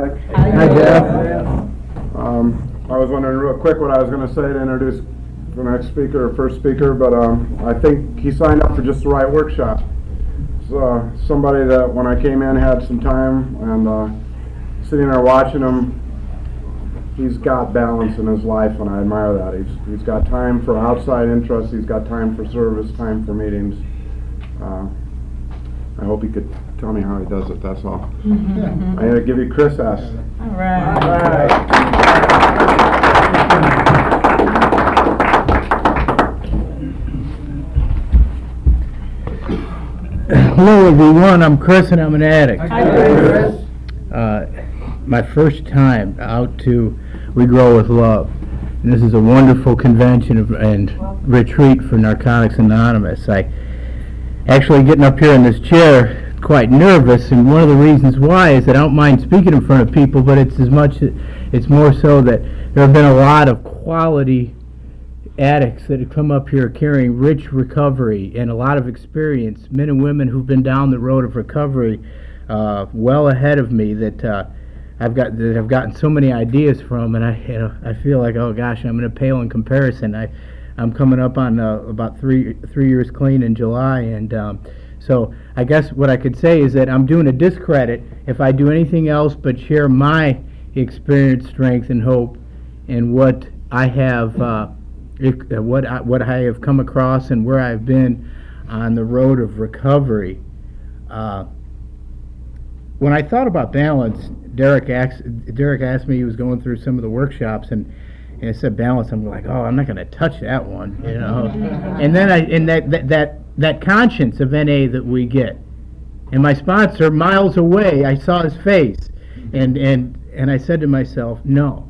Rick. Hi, Jeff. I was wondering real quick what I was going to say to introduce the next speaker or first speaker, but I think he signed up for just the right workshop. So, somebody that when I came in had some time, and sitting there watching him, he's got balance in his life, and I admire that. He's got time for outside interests, he's got time for service, time for meetings. I hope he could tell me how he does it, that's all. I'm going to give you Chris S. All right. Hello, everyone. I'm Chris, and I'm an addict. Hi, Chris. My first time out to We Grow with Love. And this is a wonderful convention and retreat for Narcotics Anonymous. I actually getting up here in this chair quite nervous, and one of the reasons why is that I don't mind speaking in front of people, but it's more so that there have been a lot of quality addicts that have come up here carrying rich recovery and a lot of experience, men and women who've been down the road of recovery well ahead of me that I've gotten so many ideas from, and I feel like, oh gosh, I'm going to pale in comparison. I'm coming up on about three years clean in July, and so I guess what I could say is that I'm doing a discredit if I do anything else but share my experience, strength, and hope, and what I have, what I have come across, and where I've been on the road of recovery. When I thought about balance, Derek asked me, he was going through some of the workshops, and I said balance. I'm like, oh, I'm not going to touch that one, you know. And then that conscience of NA that we get, and my sponsor miles away, I saw his face, and I said to myself, no,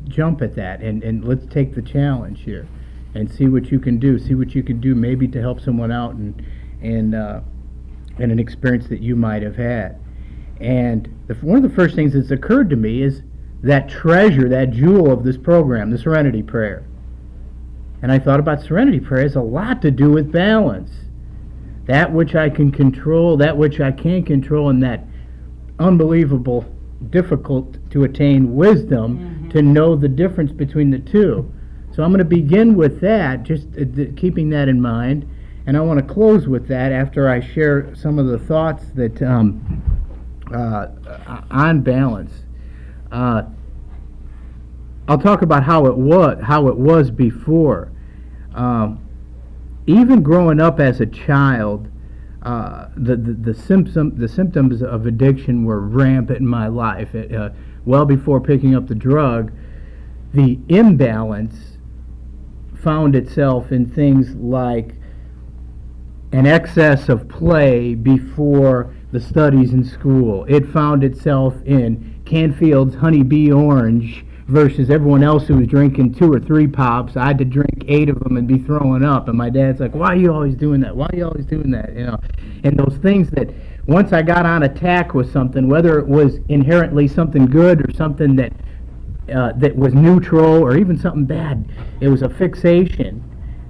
jump at that, and let's take the challenge here, and see what you can do. See what you can do, maybe to help someone out, and an experience that you might have had. And one of the first things that's occurred to me is that treasure, that jewel of this program, the Serenity Prayer. And I thought about Serenity Prayer has a lot to do with balance. That which I can control, that which I can't control, and that unbelievable, difficult to attain wisdom to know the difference between the two. So I'm going to begin with that, just keeping that in mind. And I want to close with that after I share some of the thoughts that on balance. I'll talk about how it was before. Even growing up as a child, the symptoms of addiction were rampant in my life. Well before picking up the drug, the imbalance found itself in things like an excess of play before the studies in school. It found itself in Canfield's Honeybee Orange versus everyone else who was drinking 2 or 3 pops. I had to drink 8 of them and be throwing up. And my dad's like, why are you always doing that? Why are you always doing that? You know, and those things that once I got on attack with something, whether it was inherently something good or something that was neutral or even something bad, it was a fixation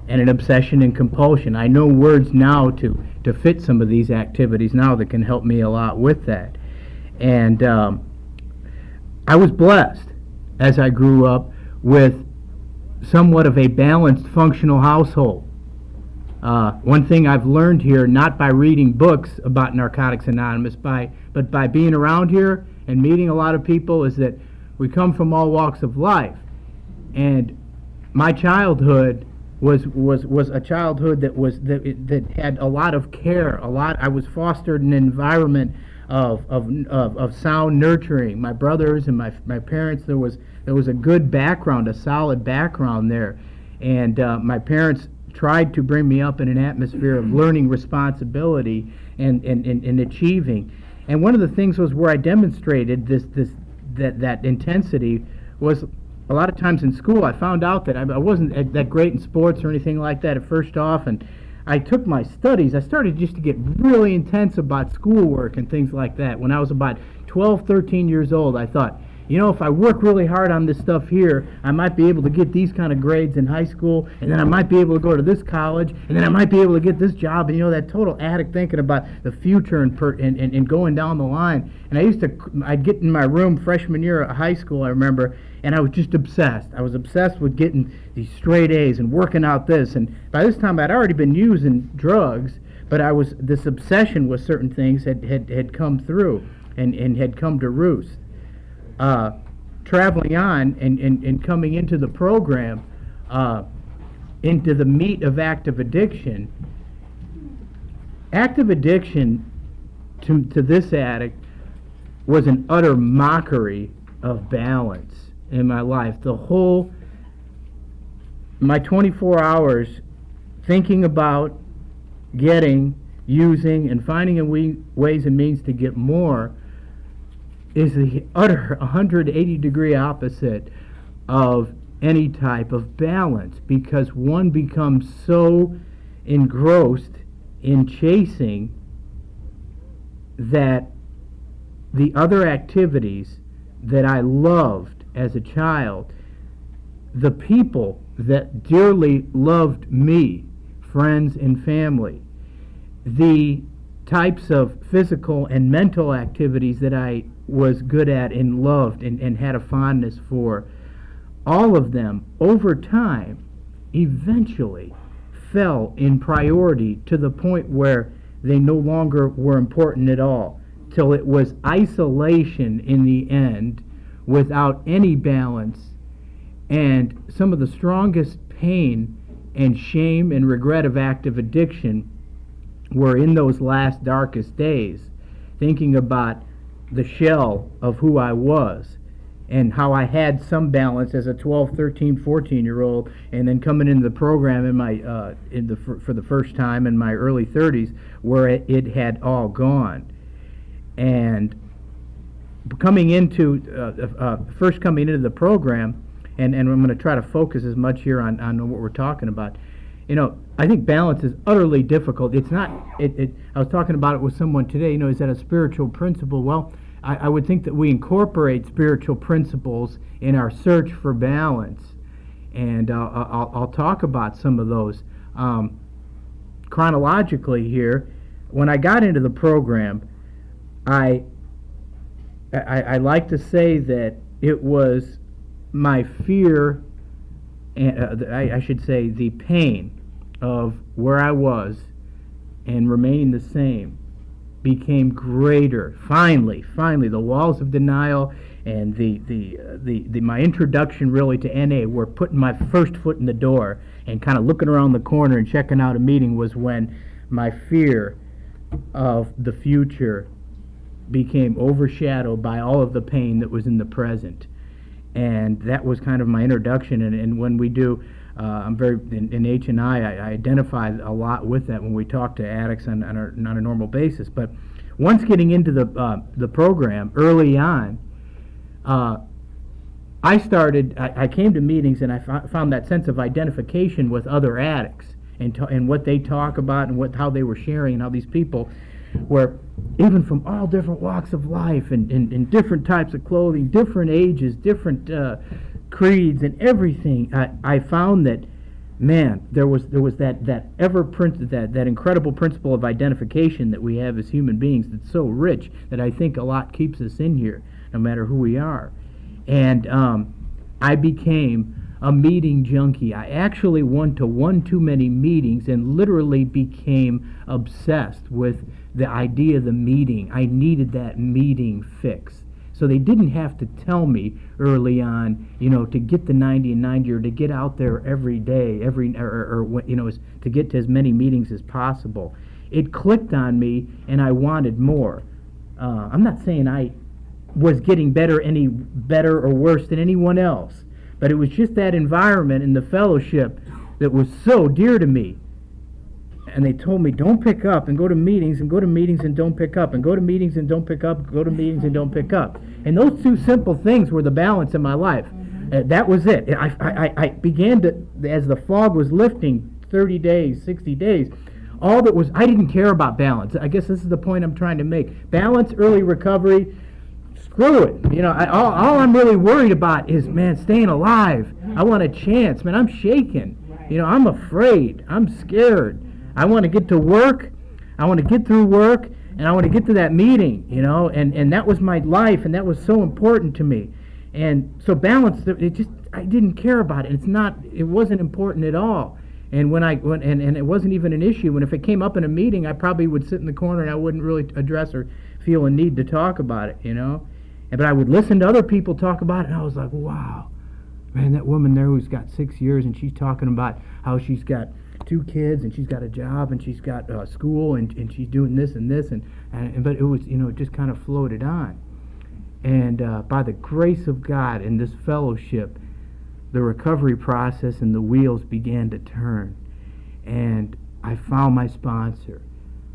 and an obsession and compulsion. I know words now to fit some of these activities now that can help me a lot with that. And I was blessed as I grew up with somewhat of a balanced, functional household. One thing I've learned here, not by reading books about Narcotics Anonymous, but by being around here and meeting a lot of people, is that we come from all walks of life. And my childhood was a childhood that had a lot of care. I was fostered in an environment of sound nurturing. My brothers and my parents, there was a good background, a solid background there, and my parents tried to bring me up in an atmosphere of learning responsibility and achieving. And one of the things was where I demonstrated that intensity was a lot of times in school. I found out that I wasn't that great in sports or anything like that at first off, and I took my studies. I started just to get really intense about schoolwork and things like that. When I was about 12, 13 years old, I thought, you know, if I work really hard on this stuff here, I might be able to get these kind of grades in high school, and then I might be able to go to this college, and then I might be able to get this job, and you know, that total addict thinking about the future and going down the line. And I'd get in my room freshman year of high school, I remember, and I was just obsessed. I was obsessed with getting these straight A's and working out this, and by this time I'd already been using drugs, but this obsession with certain things had come through and had come to roost. Traveling on and coming into the program, into the meat of active addiction. Active addiction to this addict was an utter mockery of balance in my life. My 24 hours thinking about getting, using, and finding ways and means to get more is the utter 180-degree opposite of any type of balance, because one becomes so engrossed in chasing that the other activities that I loved as a child, the people that dearly loved me, friends and family, the types of physical and mental activities that I was good at and loved and had a fondness for, all of them over time eventually fell in priority to the point where they no longer were important at all, till it was isolation in the end without any balance. And some of the strongest pain and shame and regret of active addiction were in those last darkest days, thinking about the shell of who I was and how I had some balance as a 12, 13, 14-year-old, and then coming into the program for the first time in my early 30s where it had all gone. And coming into coming into the program, and I'm going to try to focus as much here on what we're talking about. You know, I think balance is utterly difficult. It's not. I was talking about it with someone today. You know, is that a spiritual principle? Well, I would think that we incorporate spiritual principles in our search for balance, and I'll talk about some of those chronologically here. When I got into the program, I like to say that it was my fear, and I should say the pain of where I was and remaining the same became greater. Finally, the walls of denial and my introduction really to NA, were putting my first foot in the door and kind of looking around the corner and checking out a meeting, was when my fear of the future became overshadowed by all of the pain that was in the present. And that was kind of my introduction. And when we do, I'm very in H&I identify a lot with that when we talk to addicts on a normal basis. But once getting into the program early on, I came to meetings and I found that sense of identification with other addicts and what they talk about and how they were sharing, and how these people were even from all different walks of life and different types of clothing, different ages, different creeds and everything. I found that, man, there was that incredible principle of identification that we have as human beings that's so rich that I think a lot keeps us in here, no matter who we are. And I became a meeting junkie. I actually went to one too many meetings and literally became obsessed with the idea of the meeting. I needed that meeting fix. So they didn't have to tell me early on, you know, to get the 90 and 90, or to get out there every day, to get to as many meetings as possible. It clicked on me, and I wanted more. I'm not saying I was getting any better or worse than anyone else, but it was just that environment and the fellowship that was so dear to me. And they told me, don't pick up, and go to meetings, and go to meetings and don't pick up, and go to meetings and don't pick up, go to meetings and don't pick up. And those two simple things were the balance in my life. That was it. I began to, as the fog was lifting, 30 days, 60 days, all that was, I didn't care about balance. I guess this is the point I'm trying to make. Balance, early recovery, screw it. You know, all I'm really worried about is, man, staying alive. I want a chance, man. I'm shaking. You know, I'm afraid. I'm scared. I want to get to work. I want to get through work, and I want to get to that meeting, you know, and that was my life, and that was so important to me. And so balance, I didn't care about it. It wasn't important at all. And and it wasn't even an issue. And if it came up in a meeting, I probably would sit in the corner and I wouldn't really address or feel a need to talk about it, you know. But I would listen to other people talk about it, and I was like, wow, man, that woman there who's got 6 years, and she's talking about how she's got 2 kids, and she's got a job, and she's got school, and she's doing this and this, but it was, you know, it just kind of floated on. And by the grace of God in this fellowship, the recovery process and the wheels began to turn. And I found my sponsor,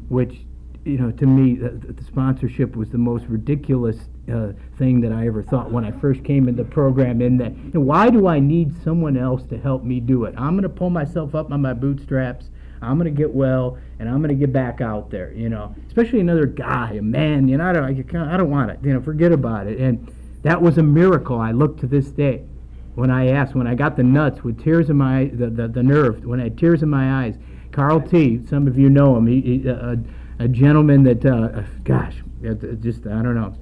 which, you know, to me, the sponsorship was the most ridiculous thing that I ever thought when I first came in the program, in that, you know, why do I need someone else to help me do it? I'm going to pull myself up on my bootstraps. I'm going to get well, and I'm going to get back out there, you know, especially another guy, a man, you know, I don't want it, you know, forget about it. And that was a miracle. I look to this day. When I got the nuts with tears in my eyes, the nerve, when I had tears in my eyes, Carl T., some of you know him, he a gentleman that, just, I don't know.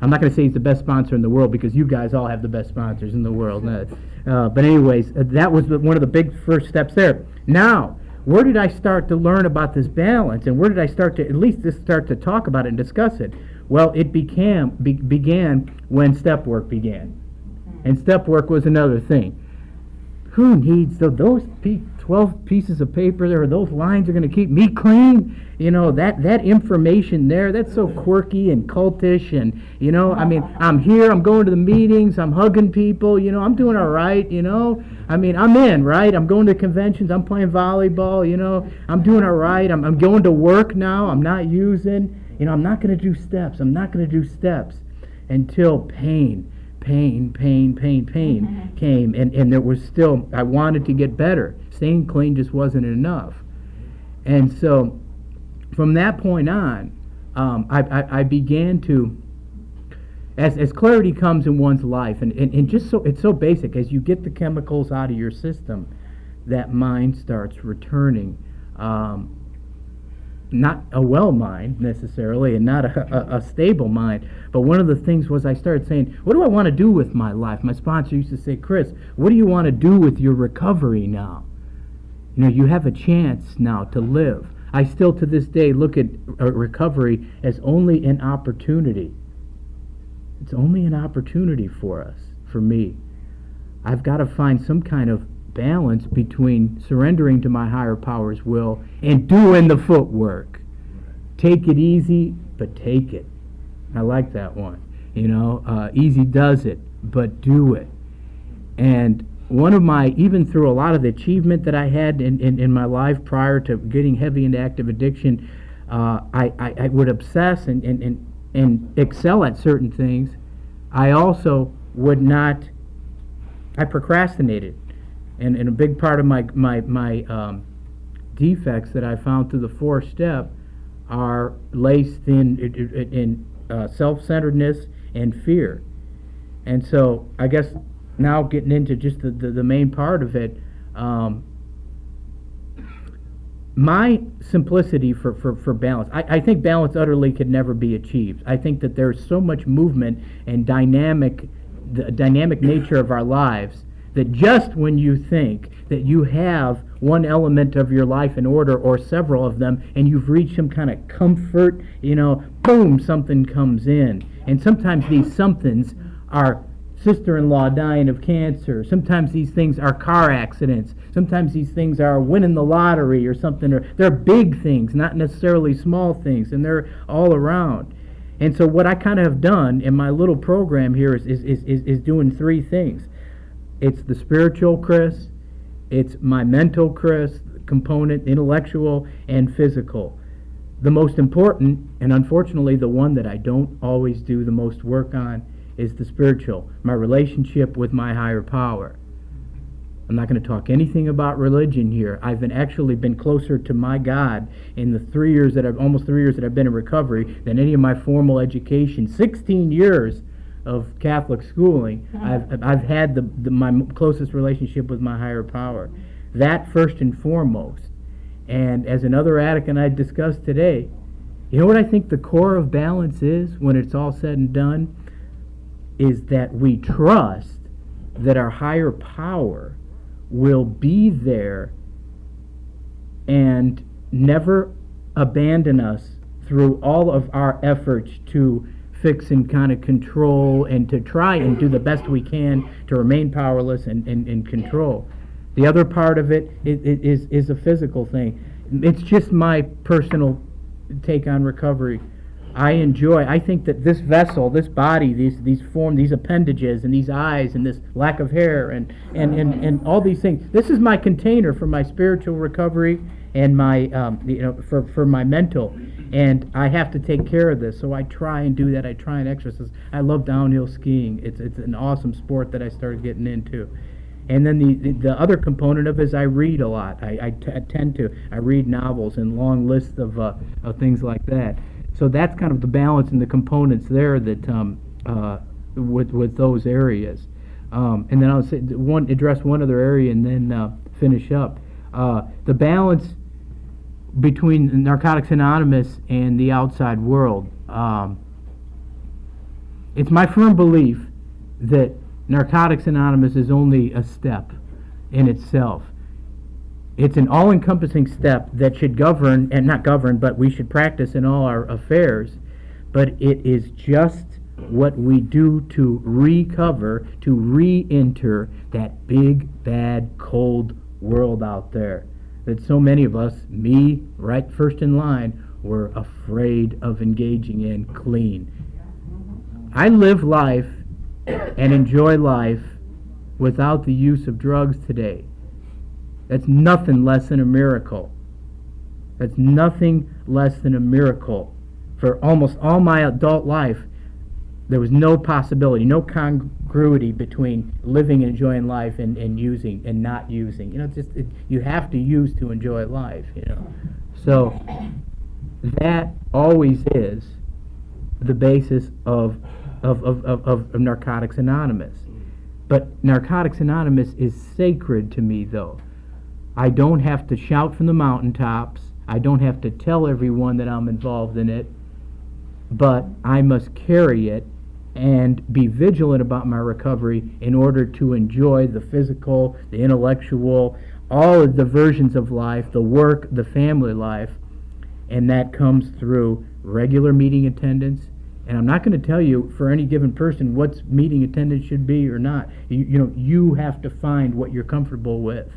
I'm not going to say he's the best sponsor in the world, because you guys all have the best sponsors in the world. But anyways, that was one of the big first steps there. Now, where did I start to learn about this balance, and where did I start to at least start to talk about it and discuss it? Well, it began when step work began. And step work was another thing. Who needs those 12 pieces of paper there, or those lines are going to keep me clean? You know, that information there, that's so quirky and cultish, and, you know, I mean, I'm here, I'm going to the meetings, I'm hugging people, you know, I'm doing all right, you know. I mean, I'm in, right? I'm going to conventions, I'm playing volleyball, you know, I'm doing all right. I'm going to work now, I'm not using, you know, I'm not going to do steps. I'm not going to do steps until pain came, and there was still, I wanted to get better. Staying clean just wasn't enough. And so from that point on, I began to, as clarity comes in one's life, and just so, it's so basic, as you get the chemicals out of your system, that mind starts returning. Not a well mind necessarily, and not a stable mind, but one of the things was I started saying, what do I want to do with my life? My sponsor used to say, Chris, what do you want to do with your recovery now? You know, you have a chance now to live. I still to this day look at recovery as only an opportunity. It's only an opportunity for us, for me. I've got to find some kind of balance between surrendering to my higher power's will and doing the footwork. Take it easy, but take it. I like that one. You know, easy does it, but do it. And one of my, even through a lot of the achievement that I had in my life prior to getting heavy into active addiction, I would obsess and excel at certain things. I also would not, I procrastinated. And a big part of my defects that I found through the 4-step are laced in self-centeredness and fear. And so I guess now getting into just the main part of it, my simplicity for balance, I think balance utterly could never be achieved. I think that there's so much movement and the dynamic nature of our lives, that just when you think that you have one element of your life in order, or several of them, and you've reached some kind of comfort, you know, boom, something comes in. And sometimes these somethings are sister-in-law dying of cancer. Sometimes these things are car accidents. Sometimes these things are winning the lottery or something. Or they're big things, not necessarily small things, and they're all around. And so what I kind of have done in my little program here is doing 3 things. It's the spiritual Chris, it's my mental Chris component, intellectual and physical. The most important, and unfortunately the one that I don't always do the most work on, is the spiritual, my relationship with my higher power. I'm not going to talk anything about religion here. I've actually been closer to my God in the almost 3 years that I've been in recovery than any of my formal education. 16 years of Catholic schooling. I've had my closest relationship with my higher power. That first and foremost. And as another addict and I discussed today, you know what I think the core of balance is when it's all said and done? Is that we trust that our higher power will be there and never abandon us through all of our efforts to fix and kind of control and to try and do the best we can to remain powerless and control. The other part of it is a physical thing. It's just my personal take on recovery. I think that this vessel, this body, these form, these appendages, and these eyes, and this lack of hair, and all these things. This is my container for my spiritual recovery and my, for my mental. And I have to take care of this, so I try and do that. I try and exercise. I love downhill skiing. It's an awesome sport that I started getting into. And then the other component of it is I read a lot. I tend to. I read novels and long lists of things like that. So that's kind of the balance and the components there that with those areas. And then I'll say address one other area and then finish up. The balance between Narcotics Anonymous and the outside world. It's my firm belief that Narcotics Anonymous is only a step in itself. It's an all-encompassing step that should govern, and not govern, but we should practice in all our affairs. But it is just what we do to recover, to re-enter that big, bad, cold world out there that so many of us, me right first in line, were afraid of engaging in clean. I live life and enjoy life without the use of drugs today. That's nothing less than a miracle. That's nothing less than a miracle. For almost all my adult life, there was no possibility, no congruity between living and enjoying life and using and not using. You have to use to enjoy life, So that always is the basis of Narcotics Anonymous. But Narcotics Anonymous is sacred to me, though. I don't have to shout from the mountaintops. I don't have to tell everyone that I'm involved in it. But I must carry it and be vigilant about my recovery in order to enjoy the physical, the intellectual, all of the versions of life, the work, the family life. And that comes through regular meeting attendance. And I'm not going to tell you for any given person what meeting attendance should be or not. You have to find what you're comfortable with.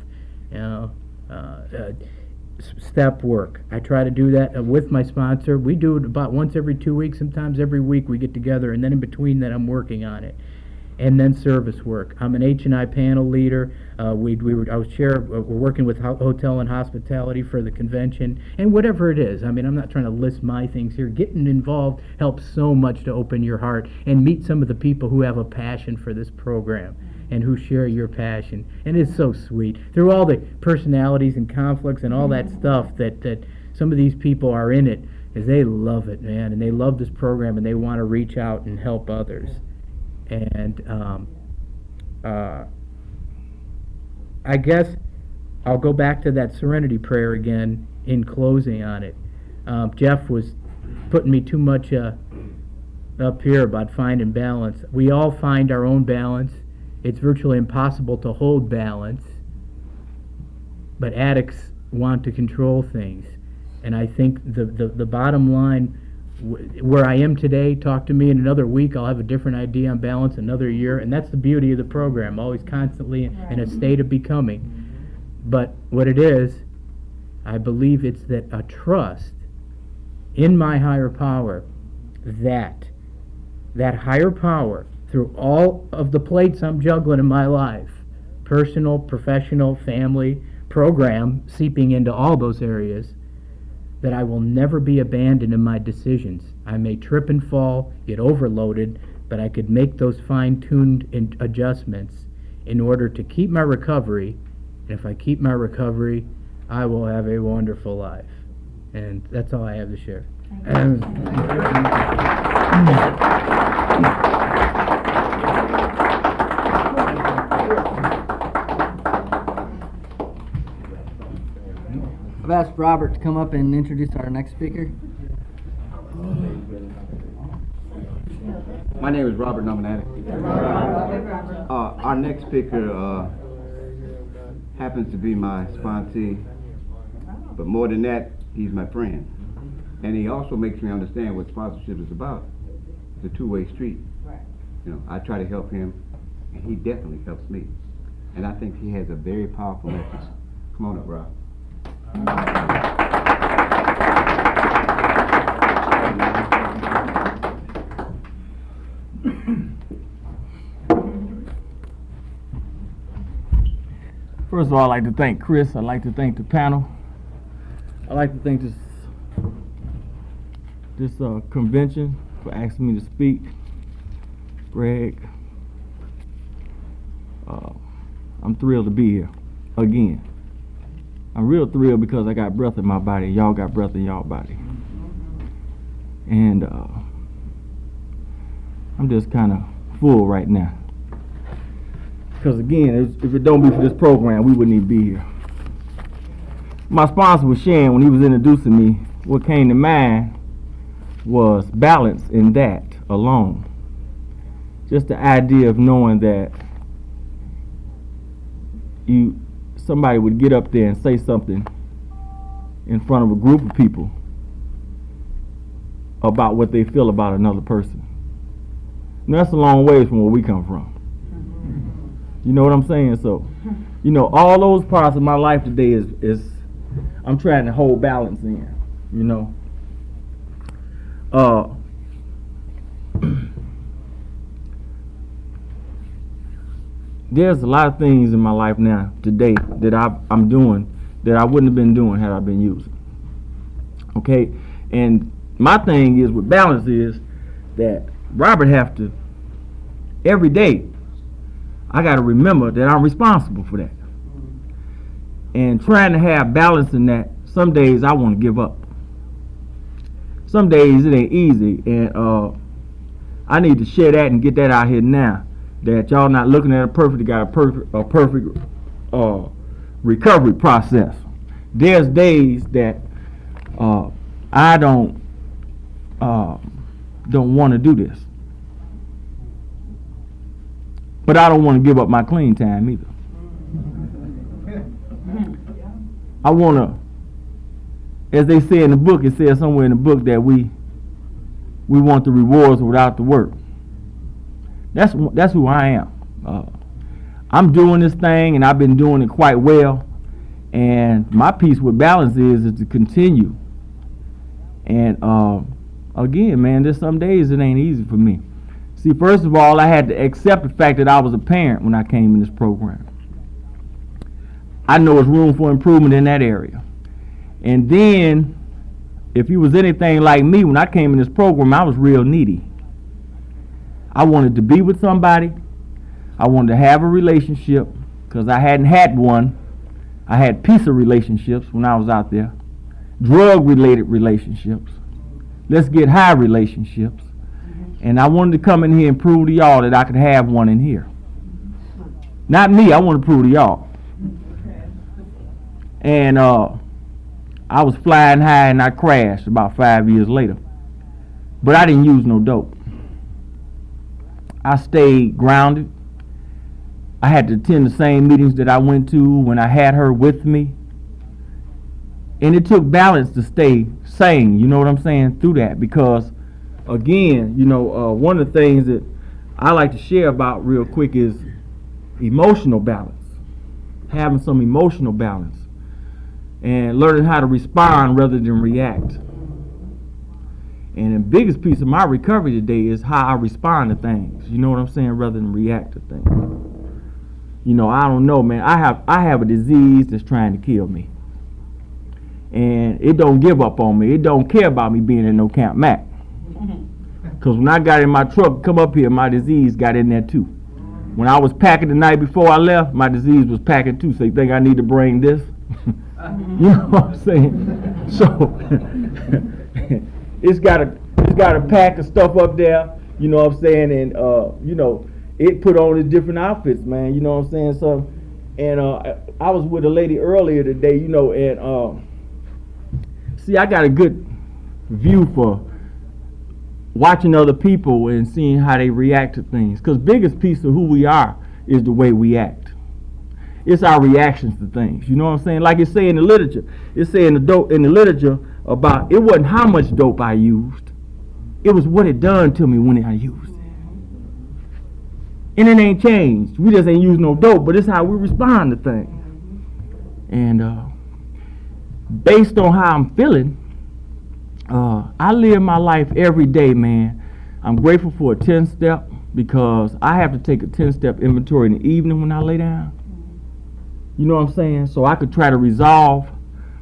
Step work. I try to do that with my sponsor. We do it about once every 2 weeks, sometimes every week we get together, and then in between that I'm working on it. And then service work. I'm an H&I panel leader. I was chair. We're working with hotel and hospitality for the convention, and whatever it is. I mean, I'm not trying to list my things here. Getting involved helps so much to open your heart and meet some of the people who have a passion for this program and who share your passion. And it's so sweet. Through all the personalities and conflicts and all that stuff that some of these people are in it, is they love it, man, and they love this program and they want to reach out and help others. And I guess I'll go back to that serenity prayer again in closing on it. Jeff was putting me too much up here about finding balance. We all find our own balance. It's virtually impossible to hold balance, but addicts want to control things. And I think the bottom line, where I am today, talk to me in another week, I'll have a different idea on balance another year, and that's the beauty of the program, always constantly in a state of becoming. But what it is, I believe it's that a trust in my higher power, that higher power, through all of the plates I'm juggling in my life, personal, professional, family, program, seeping into all those areas, that I will never be abandoned in my decisions. I may trip and fall, get overloaded, but I could make those fine-tuned adjustments in order to keep my recovery. And if I keep my recovery, I will have a wonderful life. And that's all I have to share. ask Robert to come up and introduce our next speaker. My name is Robert Nominati. Our next speaker happens to be my sponsee, but more than that, he's my friend. And he also makes me understand what sponsorship is about. It's a two-way street. You know, I try to help him, and he definitely helps me. And I think he has a very powerful message. Come on up, Rob. First of all, I'd like to thank Chris. I'd like to thank the panel. I'd like to thank this convention for asking me to speak. Greg, I'm thrilled to be here again. I'm real thrilled because I got breath in my body. Y'all got breath in y'all body. And I'm just kind of full right now. Because again, if it don't be for this program, we wouldn't even be here. My sponsor was sharing when he was introducing me, what came to mind was balance in that alone. Just the idea of knowing that somebody would get up there and say something in front of a group of people about what they feel about another person. And that's a long ways from where we come from. You know what I'm saying? So, you know, all those parts of my life today is I'm trying to hold balance in, you know. There's a lot of things in my life now today that I'm doing that I wouldn't have been doing had I been using. Okay? And my thing is with balance is that Robert have to, every day, I got to remember that I'm responsible for that. And trying to have balance in that, some days I want to give up. Some days it ain't easy, and I need to share that and get that out here now. That y'all not looking at a perfect recovery process. There's days that I don't want to do this, but I don't want to give up my clean time either. I want to, as they say in the book, it says somewhere in the book that we want the rewards without the work. That's who I am. I'm doing this thing, and I've been doing it quite well. And my piece with balance is to continue. And again, man, there's some days it ain't easy for me. See, first of all, I had to accept the fact that I was a parent when I came in this program. I know there's room for improvement in that area. And then, if you was anything like me, when I came in this program, I was real needy. I wanted to be with somebody. I wanted to have a relationship because I hadn't had one. I had piece of relationships when I was out there. Drug-related relationships. Let's get high relationships. And I wanted to come in here and prove to y'all that I could have one in here. Not me, I want to prove to y'all. And I was flying high and I crashed about 5 years later. But I didn't use no dope. I stayed grounded. I had to attend the same meetings that I went to when I had her with me. And it took balance to stay sane, you know what I'm saying, through that. Because, again, you know, one of the things that I like to share about real quick is emotional balance. Having some emotional balance. And learning how to respond rather than react. And the biggest piece of my recovery today is how I respond to things. You know what I'm saying? Rather than react to things. You know, I don't know, man. I have a disease that's trying to kill me. And it don't give up on me. It don't care about me being in no Camp Mac. Because when I got in my truck, come up here, my disease got in there too. When I was packing the night before I left, my disease was packing too. So you think I need to bring this? You know what I'm saying? So it's got a pack of stuff up there, you know what I'm saying, and you know, it put on its different outfits, man, you know what I'm saying. So, and I was with a lady earlier today, you know, and see, I got a good view for watching other people and seeing how they react to things. Because biggest piece of who we are is the way we act. It's our reactions to things. You know what I'm saying? Like it say in the literature. It say in the literature about it wasn't how much dope I used. It was what it done to me when I used it. And it ain't changed. We just ain't using no dope, but it's how we respond to things. And based on how I'm feeling, I live my life every day, man. I'm grateful for a 10-step because I have to take a 10-step inventory in the evening when I lay down. You know what I'm saying? So I could try to resolve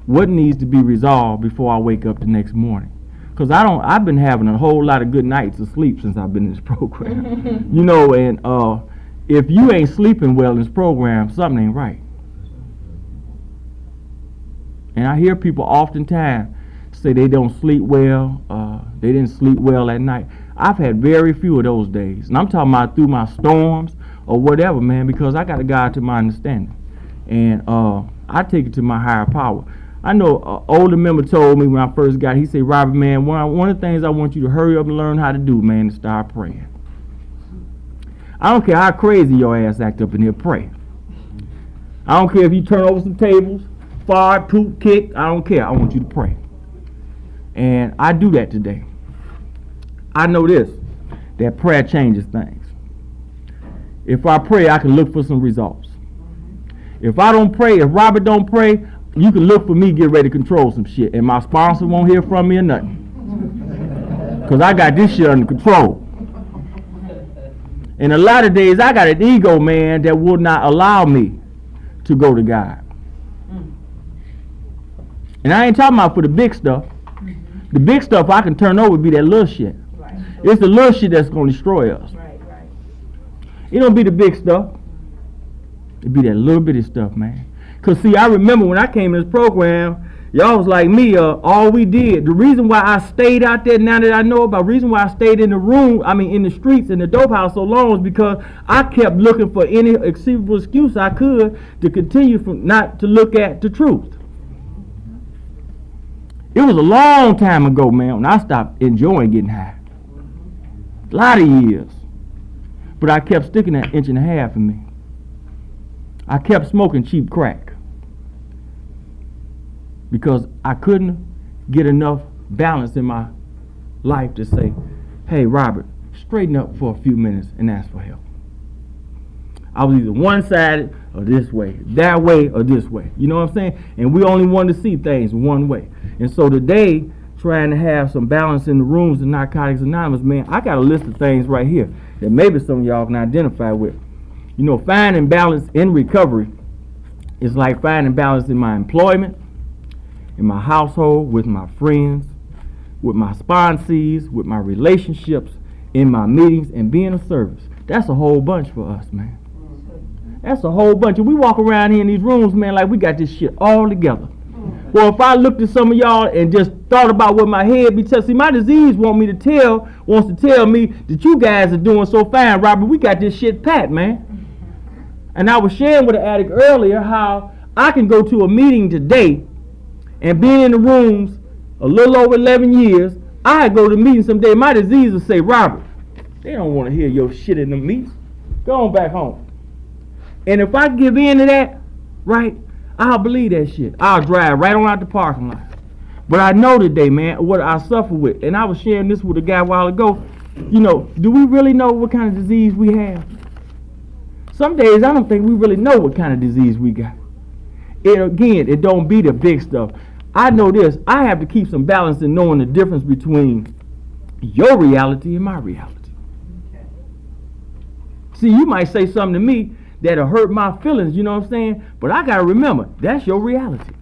what needs to be resolved before I wake up the next morning. Because I've been having a whole lot of good nights of sleep since I've been in this program. You know, and if you ain't sleeping well in this program, something ain't right. And I hear people oftentimes say they don't sleep well, they didn't sleep well at night. I've had very few of those days. And I'm talking about through my storms or whatever, man, because I got a God to my understanding. And I take it to my higher power. I know an older member told me when I first got, he said, Robert, man, one of the things I want you to hurry up and learn how to do, man, is start praying. I don't care how crazy your ass act up in here, pray. I don't care if you turn over some tables, fart, poop, kick, I don't care. I want you to pray. And I do that today. I know this, that prayer changes things. If I pray, I can look for some results. If I don't pray, if Robert don't pray, you can look for me get ready to control some shit, and my sponsor won't hear from me or nothing. Because I got this shit under control. And a lot of days, I got an ego, man, that will not allow me to go to God. And I ain't talking about for the big stuff. The big stuff I can turn over be that little shit. Right. It's the little shit that's going to destroy us. Right. It don't be the big stuff. It be that little bitty stuff, man. Because, see, I remember when I came in this program, y'all was like me, all we did. The reason why I stayed out there, now that I know about, the reason why I stayed in the room, in the streets, in the dope house so long was because I kept looking for any acceptable excuse I could to continue from not to look at the truth. It was a long time ago, man, when I stopped enjoying getting high. A lot of years. But I kept sticking that 1.5 inches in me. I kept smoking cheap crack. Because I couldn't get enough balance in my life to say, hey, Robert, straighten up for a few minutes and ask for help. I was either one-sided or this way, that way or this way. You know what I'm saying? And we only wanted to see things one way. And so today, trying to have some balance in the rooms of Narcotics Anonymous, man, I got a list of things right here that maybe some of y'all can identify with. You know, finding balance in recovery is like finding balance in my employment, in my household, with my friends, with my sponsees, with my relationships, in my meetings, and being of service. That's a whole bunch for us, man. That's a whole bunch. And we walk around here in these rooms, man, like we got this shit all together. Well, if I looked at some of y'all and just thought about what my head be telling, see, my disease wants to tell me that you guys are doing so fine, Robert. We got this shit pat, man. And I was sharing with the addict earlier how I can go to a meeting today and being in the rooms a little over 11 years, I go to the meeting someday, my disease will say, Robert, they don't want to hear your shit in the meetings. Go on back home. And if I give in to that, right, I'll believe that shit. I'll drive right on out the parking lot. But I know today, man, what I suffer with. And I was sharing this with a guy a while ago. You know, do we really know what kind of disease we have? Some days I don't think we really know what kind of disease we got. It don't be the big stuff. I know this. I have to keep some balance in knowing the difference between your reality and my reality. Okay. See, you might say something to me that'll hurt my feelings, you know what I'm saying? But I gotta remember, that's your reality.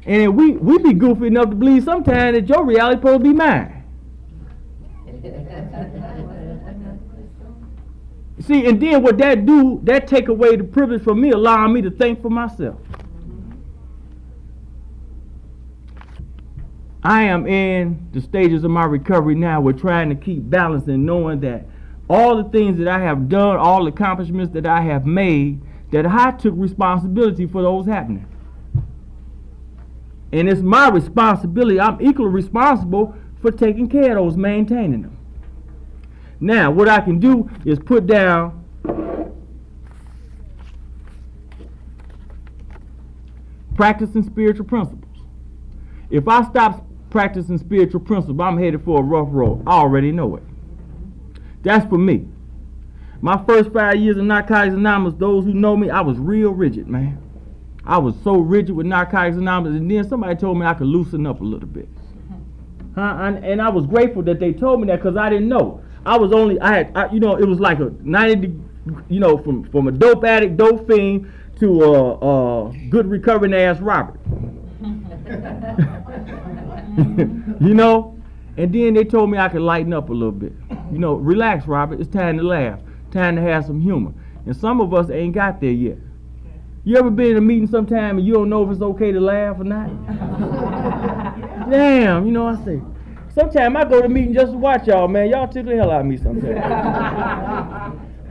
And we be goofy enough to believe sometimes that your reality supposed to be mine. See, and then what that do, that take away the privilege from me, allowing me to think for myself. I am in the stages of my recovery now. We're trying to keep balance and knowing that all the things that I have done, all the accomplishments that I have made, that I took responsibility for those happening. And it's my responsibility. I'm equally responsible for taking care of those, maintaining them. Now, what I can do is put down practicing spiritual principles. If I stop practicing spiritual principles, I'm headed for a rough road. I already know it. That's for me. My first 5 years of Narcotics Anonymous, those who know me, I was real rigid, man. I was so rigid with Narcotics Anonymous, and then somebody told me I could loosen up a little bit. And I was grateful that they told me that, because I didn't know. I was only, it was like a 90, from a dope addict, dope fiend, to a good recovering ass Robert. And then they told me I could lighten up a little bit. Relax, Robert, it's time to laugh, time to have some humor. And some of us ain't got there yet. You ever been in a meeting sometime and you don't know if it's okay to laugh or not? Damn, I say, sometimes I go to meeting just to watch y'all, man. Y'all tickle the hell out of me sometimes.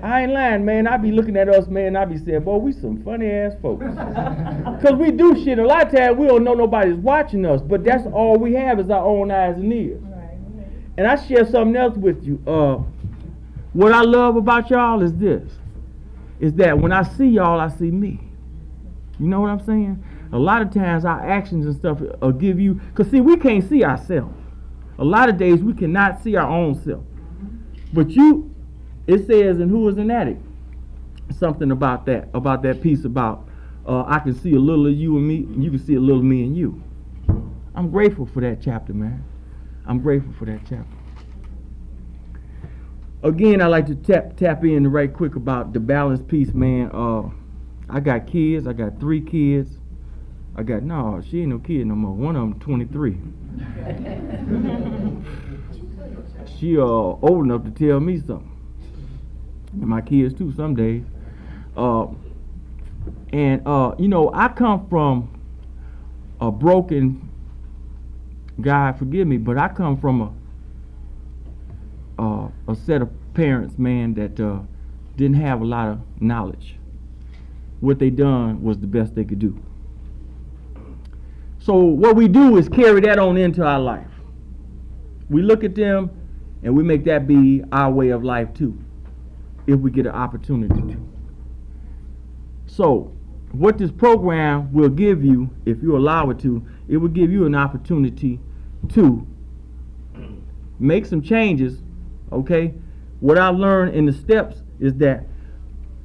I ain't lying, man. I be looking at us, man, I be saying, boy, we some funny ass folks. Because we do shit. A lot of times we don't know nobody's watching us, but that's all we have is our own eyes and ears. And I share something else with you. What I love about y'all is this, is that when I see y'all, I see me. You know what I'm saying? A lot of times our actions and stuff will give you, because see, we can't see ourselves. A lot of days we cannot see our own self. But it says in Who is an Addict, something about that piece about I can see a little of you and me, and you can see a little of me and you. I'm grateful for that chapter, man. I'm grateful for that chapter. Again, I like to tap in right quick about the balance piece, man. I got kids. I got 3 kids. She ain't no kid no more. One of them 23. She old enough to tell me something. And my kids too some days. I come from a broken, God forgive me, but I come from a set of parents, man, that didn't have a lot of knowledge. What they done was the best they could do. So what we do is carry that on into our life. We look at them and we make that be our way of life too, if we get an opportunity to. So what this program will give you, if you allow it to, it will give you an opportunity to make some changes, okay? What I learned in the steps is that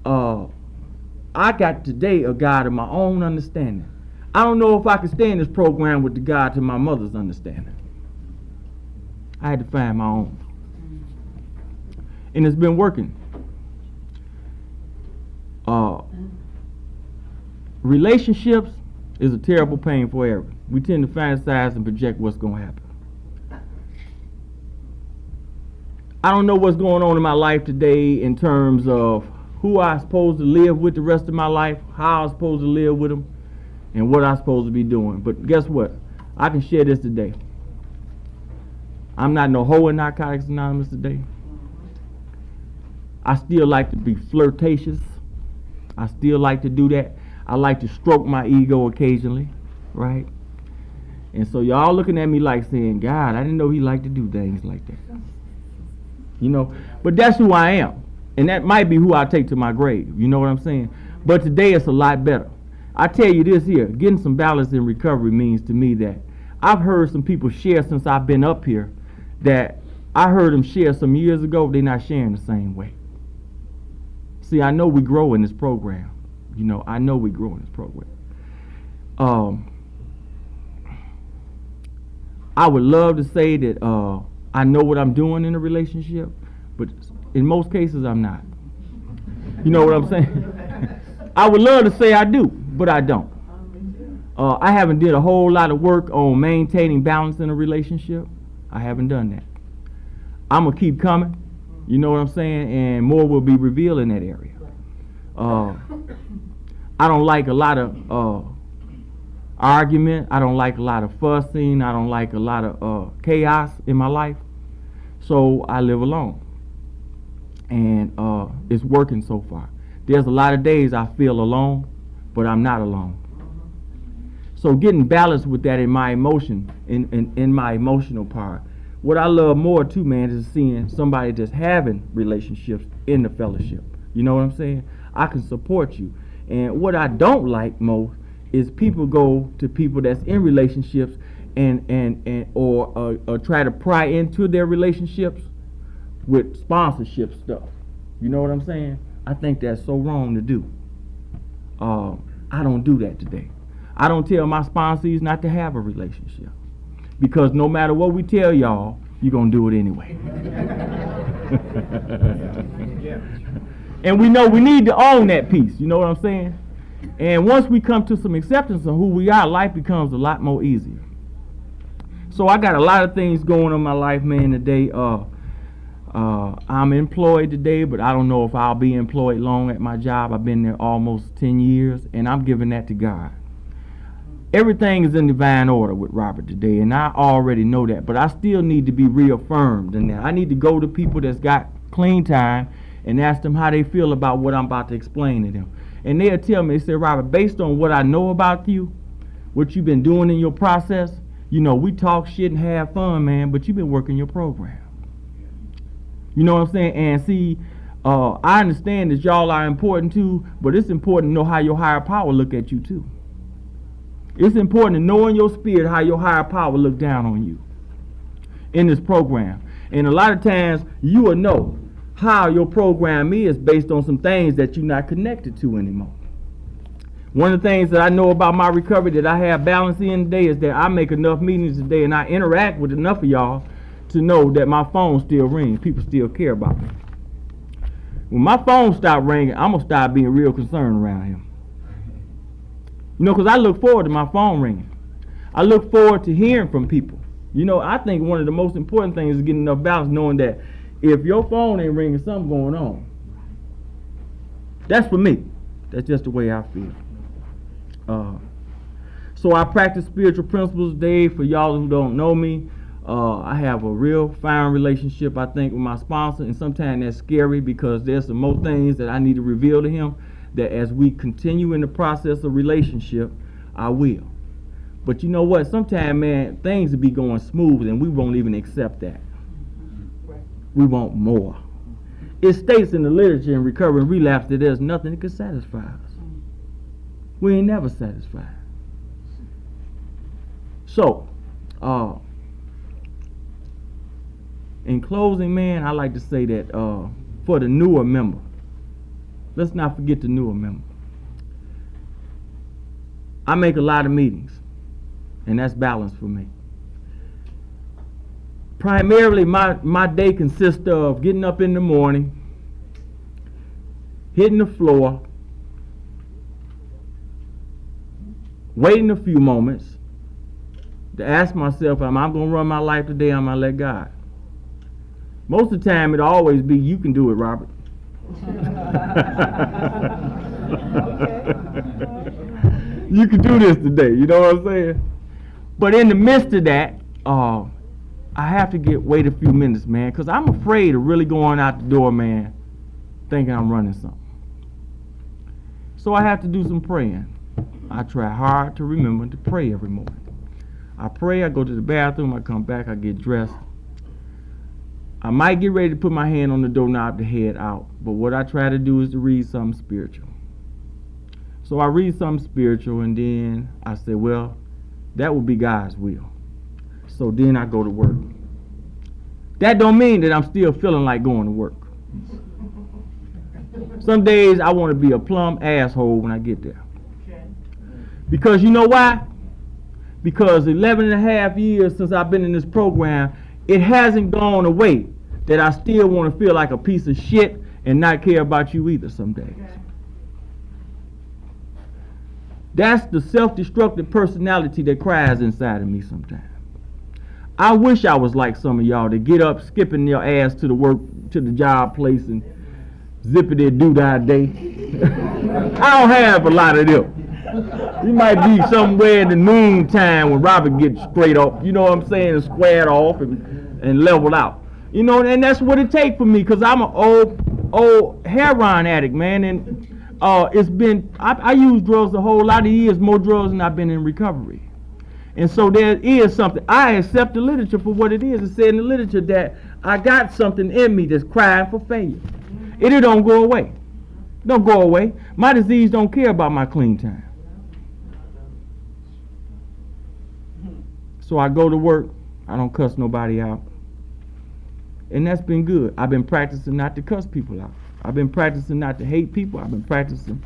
I got today a God of my own understanding. I don't know if I can stay in this program with the God to my mother's understanding. I had to find my own. And it's been working. Relationships is a terrible pain for error. We tend to fantasize and project what's going to happen. I don't know what's going on in my life today in terms of who I'm supposed to live with the rest of my life, how I'm supposed to live with them, and what I'm supposed to be doing. But guess what? I can share this today. I'm not no hoe in Narcotics Anonymous today. I still like to be flirtatious. I still like to do that. I like to stroke my ego occasionally, right? And so y'all looking at me like saying, God, I didn't know he liked to do things like that. But that's who I am. And that might be who I take to my grave. You know what I'm saying? But today it's a lot better. I tell you this here, getting some balance in recovery means to me that I've heard some people share since I've been up here that I heard them share some years ago, they're not sharing the same way. See, I know we grow in this program. I know we grow in this program. I would love to say that I know what I'm doing in a relationship, but in most cases I'm not. You know what I'm saying? I would love to say I do, but I don't. I haven't did a whole lot of work on maintaining balance in a relationship. I haven't done that. I'm going to keep coming. You know what I'm saying? And more will be revealed in that area. I don't like a lot of argument. I don't like a lot of fussing. I don't like a lot of chaos in my life. So I live alone. And it's working so far. There's a lot of days I feel alone, but I'm not alone. So getting balanced with that in my emotion, in my emotional part. What I love more too, man, is seeing somebody just having relationships in the fellowship. You know what I'm saying? I can support you. And what I don't like most is people go to people that's in relationships or try to pry into their relationships with sponsorship stuff. You know what I'm saying? I think that's so wrong to do. I don't do that today. I don't tell my sponsees not to have a relationship, because no matter what we tell y'all, you're going to do it anyway. And we know we need to own that piece, you know what I'm saying? And once we come to some acceptance of who we are, life becomes a lot more easier. So I got a lot of things going on in my life, man, today. I'm employed today, but I don't know if I'll be employed long at my job. I've been there almost 10 years, and I'm giving that to God. Everything is in divine order with Robert today, and I already know that, but I still need to be reaffirmed in that. I need to go to people that's got clean time and ask them how they feel about what I'm about to explain to them. And they'll tell me, they say, Robert, based on what I know about you, what you've been doing in your process, you know, we talk shit and have fun, man, but you've been working your program. You know what I'm saying? And see, I understand that y'all are important too, but it's important to know how your higher power look at you too. It's important to know in your spirit how your higher power look down on you in this program. And a lot of times you will know how your program is based on some things that you're not connected to anymore. One of the things that I know about my recovery that I have balance in today is that I make enough meetings today and I interact with enough of y'all to know that my phone still rings. People still care about me. When my phone stop ringing, I'm going to start being real concerned around him. You know, because I look forward to my phone ringing. I look forward to hearing from people. You know, I think one of the most important things is getting enough balance, knowing that if your phone ain't ringing, something's going on. That's for me. That's just the way I feel. So I practice spiritual principles today. For y'all who don't know me, I have a real fine relationship, I think, with my sponsor, and sometimes that's scary because there's some more things that I need to reveal to him that as we continue in the process of relationship, I will. But you know what? Sometimes, man, things will be going smooth and we won't even accept that. We want more. It states in the literature in recovery and relapse that there's nothing that can satisfy us. We ain't never satisfied. So, in closing, man, I like to say that for the newer member, let's not forget the newer member. I make a lot of meetings, and that's balance for me. Primarily, my day consists of getting up in the morning, hitting the floor, waiting a few moments to ask myself, am I going to run my life today or am I going to let God? Most of the time, it'll always be, you can do it, Robert. You can do this today, you know what I'm saying? But in the midst of that, I have to wait a few minutes, man, because I'm afraid of really going out the door, man, thinking I'm running something. So I have to do some praying. I try hard to remember to pray every morning. I pray, I go to the bathroom, I come back, I get dressed. I might get ready to put my hand on the doorknob to head out, but what I try to do is to read something spiritual. So I read something spiritual, and then I say, well, that would be God's will. So then I go to work. That don't mean that I'm still feeling like going to work. Some days I want to be a plumb asshole when I get there. Because you know why? Because 11 and a half years since I've been in this program, it hasn't gone away that I still want to feel like a piece of shit and not care about you either some days. That's the self-destructive personality that cries inside of me sometimes. I wish I was like some of y'all that get up skipping your ass to the work, to the job place and zippity doo dah day. I don't have a lot of them. You might be somewhere in the noon time when Robert gets straight up, you know what I'm saying, and squared off and leveled out. You know, and that's what it takes for me, because I'm an old heroin addict, man, and it's been, I use drugs a whole lot of years, more drugs than I've been in recovery. And so there is something. I accept the literature for what it is. It said in the literature that I got something in me that's crying for failure. It don't go away. Don't go away. My disease don't care about my clean time. So I go to work. I don't cuss nobody out. And that's been good. I've been practicing not to cuss people out. I've been practicing not to hate people. I've been practicing,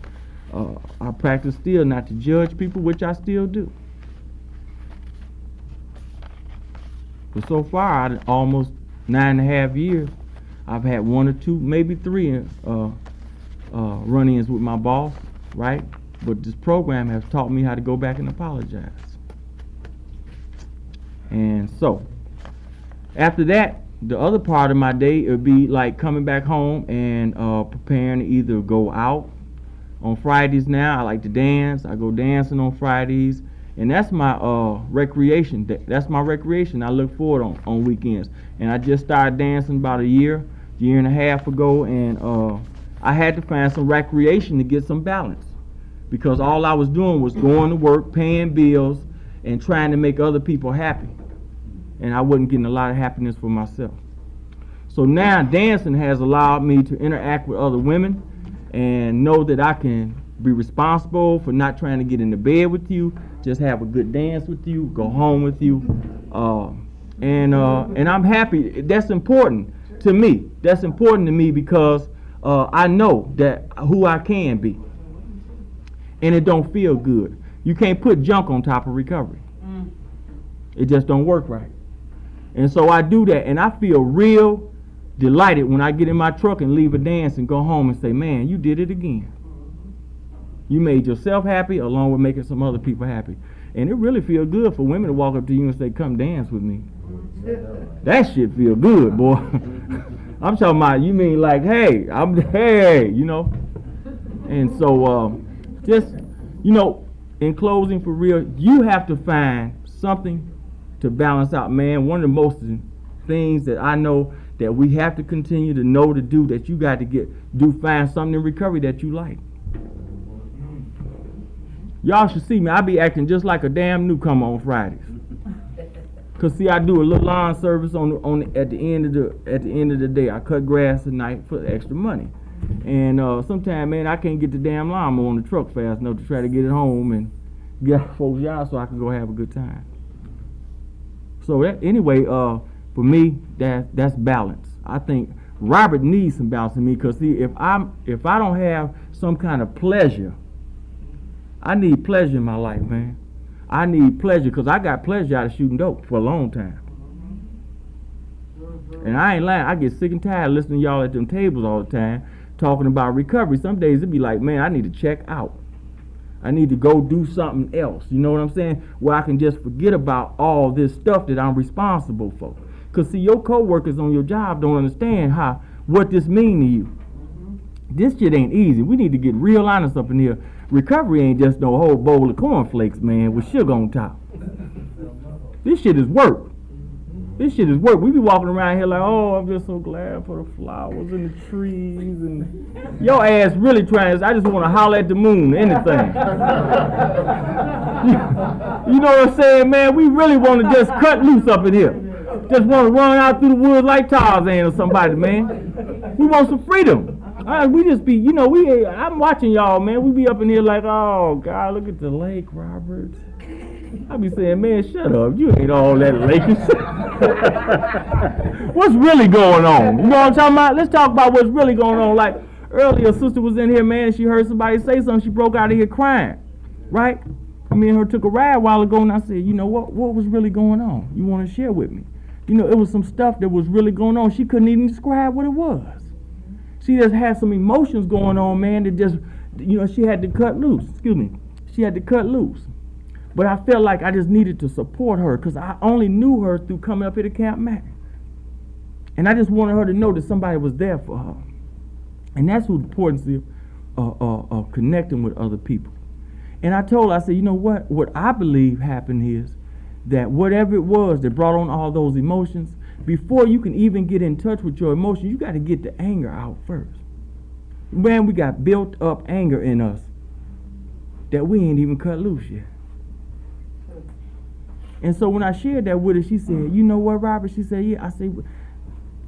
I practice still not to judge people, which I still do. But so far, almost 9.5 years, I've had 1 or 2, maybe 3 run-ins with my boss, right? But this program has taught me how to go back and apologize. And so, after that, the other part of my day, it would be like coming back home and preparing to either go out. On Fridays now, I like to dance. I go dancing on Fridays. And that's my recreation. That's my recreation I look forward on weekends. And I just started dancing about a year and a half ago. And I had to find some recreation to get some balance. Because all I was doing was going to work, paying bills, and trying to make other people happy. And I wasn't getting a lot of happiness for myself. So now dancing has allowed me to interact with other women and know that I can be responsible for not trying to get into bed with you, just have a good dance with you, go home with you. And I'm happy. That's important to me. That's important to me because I know that who I can be. And it don't feel good. You can't put junk on top of recovery. It just don't work right. And so I do that, and I feel real delighted when I get in my truck and leave a dance and go home and say, man, you did it again. You made yourself happy along with making some other people happy. And it really feels good for women to walk up to you and say, come dance with me. That shit feel good, boy. I'm talking about, you mean like, hey, you know. And so just, you know, in closing for real, you have to find something to balance out, man. One of the most things that I know that we have to continue to know to do, that you got to find something in recovery that you like. Y'all should see me. I be acting just like a damn newcomer on Fridays. Cause see, I do a little lawn service at the end of the day. I cut grass at night for extra money. And sometimes, man, I can't get the damn lawnmower on the truck fast enough to try to get it home and get folks y'all so I can go have a good time. So anyway, for me, that's balance. I think Robert needs some balance in me, because see, if I don't have some kind of pleasure, I need pleasure in my life, man. I need pleasure, because I got pleasure out of shooting dope for a long time. And I ain't lying, I get sick and tired listening to y'all at them tables all the time talking about recovery. Some days it'd be like, man, I need to check out. I need to go do something else, you know what I'm saying? Where I can just forget about all this stuff that I'm responsible for. Because see, your co-workers on your job don't understand what this mean to you. This shit ain't easy. We need to get real honest up in here. Recovery ain't just no whole bowl of cornflakes, man, with sugar on top. This shit is work. This shit is work. We be walking around here like, oh, I'm just so glad for the flowers and the trees, and your ass really trying. I just want to holler at the moon, anything. You know what I'm saying, man? We really want to just cut loose up in here. Just want to run out through the woods like Tarzan or somebody, man. We want some freedom. We just be, you know, I'm watching y'all, man. We be up in here like, oh, God, look at the lake, Robert. I be saying, man, shut up. You ain't all that lake. What's really going on? You know what I'm talking about? Let's talk about what's really going on. Like, earlier, a sister was in here, man, and she heard somebody say something. She broke out of here crying, right? Me and her took a ride a while ago, and I said, you know, what was really going on? You want to share with me? You know, it was some stuff that was really going on. She couldn't even describe what it was. She just had some emotions going on, man, that just, you know, she had to cut loose. Excuse me. She had to cut loose. But I felt like I just needed to support her, because I only knew her through coming up here to Camp Mac. And I just wanted her to know that somebody was there for her. And that's the importance of connecting with other people. And I told her, I said, you know what? What I believe happened is that whatever it was that brought on all those emotions, before you can even get in touch with your emotions, you got to get the anger out first. Man, we got built up anger in us that we ain't even cut loose yet. And so when I shared that with her, she said, you know what, Robert? She said, yeah. I said,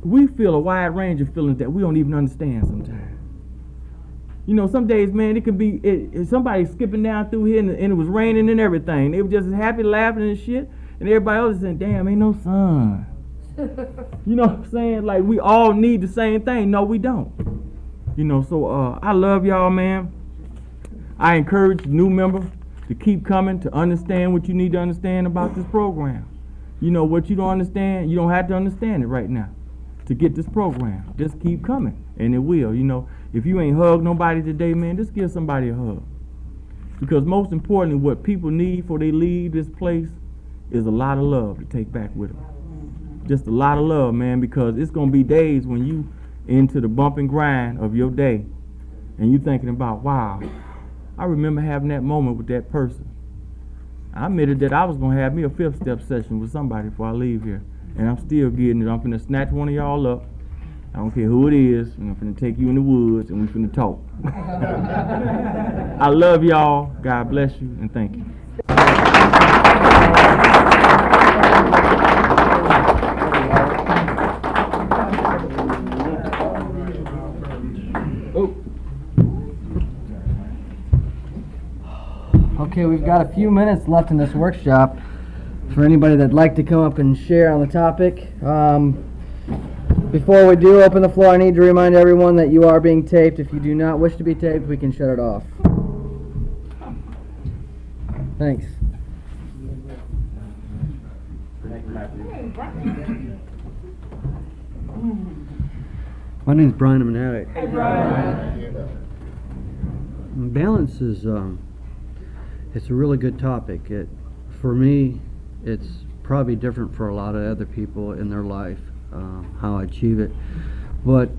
we feel a wide range of feelings that we don't even understand sometimes. You know, some days, man, it could be somebody skipping down through here and it was raining and everything. They were just happy, laughing and shit. And everybody else is saying, damn, ain't no sun. You know what I'm saying? Like, we all need the same thing. No, we don't. You know, so I love y'all, man. I encourage new members to keep coming, to understand what you need to understand about this program. You know, what you don't understand, you don't have to understand it right now to get this program. Just keep coming, and it will. You know, if you ain't hugged nobody today, man, just give somebody a hug. Because most importantly, what people need before they leave this place is a lot of love to take back with them. Just a lot of love, man, because it's going to be days when you into the bump and grind of your day, and you thinking about, wow, I remember having that moment with that person. I admitted that I was going to have me a 5th step session with somebody before I leave here. And I'm still getting it. I'm finna snatch one of y'all up. I don't care who it is. And I'm finna take you in the woods and we finna talk. I love y'all. God bless you and thank you. Okay, we've got a few minutes left in this workshop for anybody that'd like to come up and share on the topic. Before we do open the floor, I need to remind everyone that you are being taped. If you do not wish to be taped, we can shut it off. Thanks. My name's Brian. I'm an addict. Hey, Brian. Balance is it's a really good topic. For me, it's probably different for a lot of other people in their life, how I achieve it. But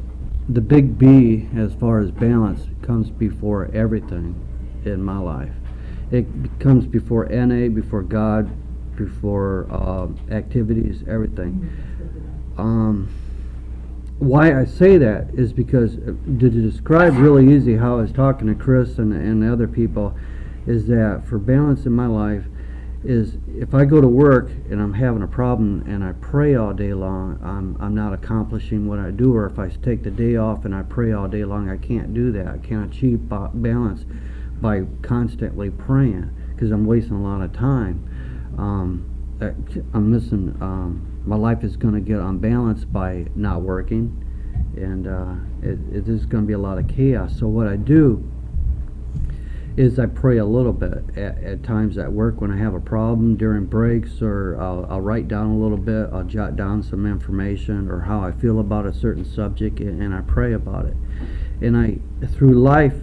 the big B, as far as balance, comes before everything in my life. It comes before NA, before God, before activities, everything. Why I say that is because to describe really easy how I was talking to Chris and other people is that for balance in my life is if I go to work and I'm having a problem and I pray all day long, I'm not accomplishing what I do. Or if I take the day off and I pray all day long, I can't do that. I can't achieve balance by constantly praying because I'm wasting a lot of time. I'm missing, my life is going to get unbalanced by not working, and there's going to be a lot of chaos. So what I do is I pray a little bit at times at work when I have a problem during breaks, or I'll write down a little bit, I'll jot down some information or how I feel about a certain subject, and I pray about it. And through life,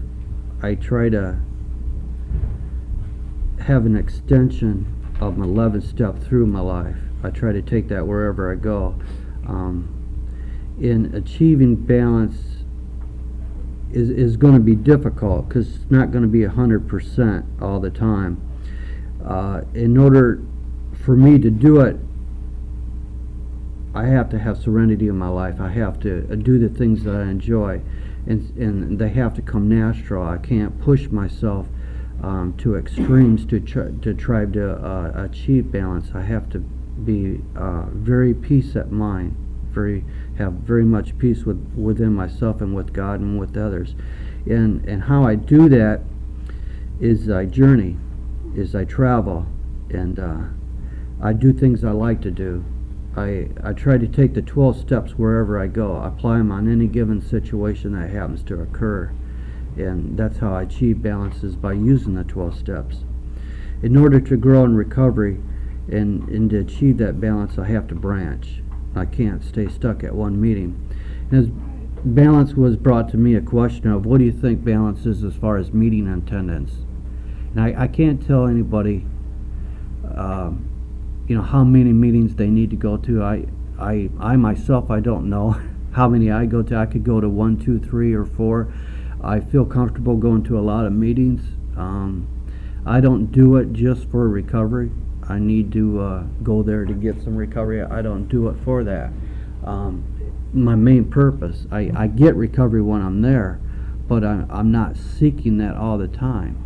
I try to have an extension of my 11th step through my life. I try to take that wherever I go. In achieving balance is going to be difficult because it's not going to be 100% all the time. In order for me to do it, I have to have serenity in my life. I have to do the things that I enjoy, and they have to come natural. I can't push myself to extremes to try to achieve balance. I have to be very peace at mind, have very much peace within myself and with God and with others. And how I do that is I journey, is I travel, and I do things I like to do. I try to take the 12 steps wherever I go. I apply them on any given situation that happens to occur. And that's how I achieve balance, is by using the 12 steps. In order to grow in recovery and to achieve that balance, I have to branch. I can't stay stuck at one meeting. And as balance was brought to me, a question of what do you think balance is as far as meeting attendance? And I can't tell anybody how many meetings they need to go to. I myself, I don't know how many I go to. I could go to 1, 2, 3, or 4. I feel comfortable going to a lot of meetings. I don't do it just for recovery. I need to go there to get some recovery. I don't do it for that. My main purpose, I get recovery when I'm there, but I'm not seeking that all the time.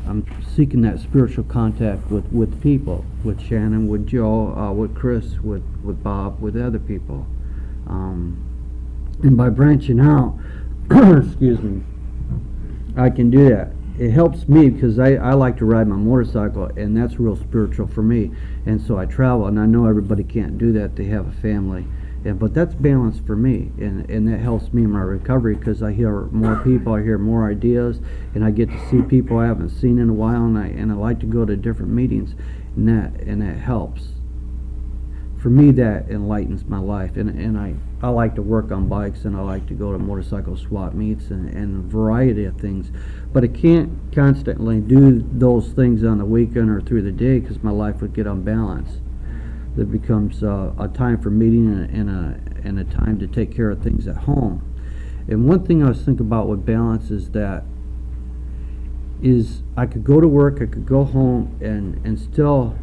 I'm seeking that spiritual contact with people, with Shannon, with Joe, with Chris, with Bob, with other people. And by branching out, excuse me, I can do that. It helps me because I like to ride my motorcycle, and that's real spiritual for me. And so I travel, and I know everybody can't do that. They have a family. But that's balance for me, and that helps me in my recovery because I hear more people, I hear more ideas, and I get to see people I haven't seen in a while, and I like to go to different meetings, and that helps. For me, that enlightens my life, and I like to work on bikes, and I like to go to motorcycle swap meets and a variety of things, but I can't constantly do those things on the weekend or through the day because my life would get unbalanced. There becomes a time for meeting and a time to take care of things at home. And one thing I was thinking about with balance is I could go to work, I could go home and still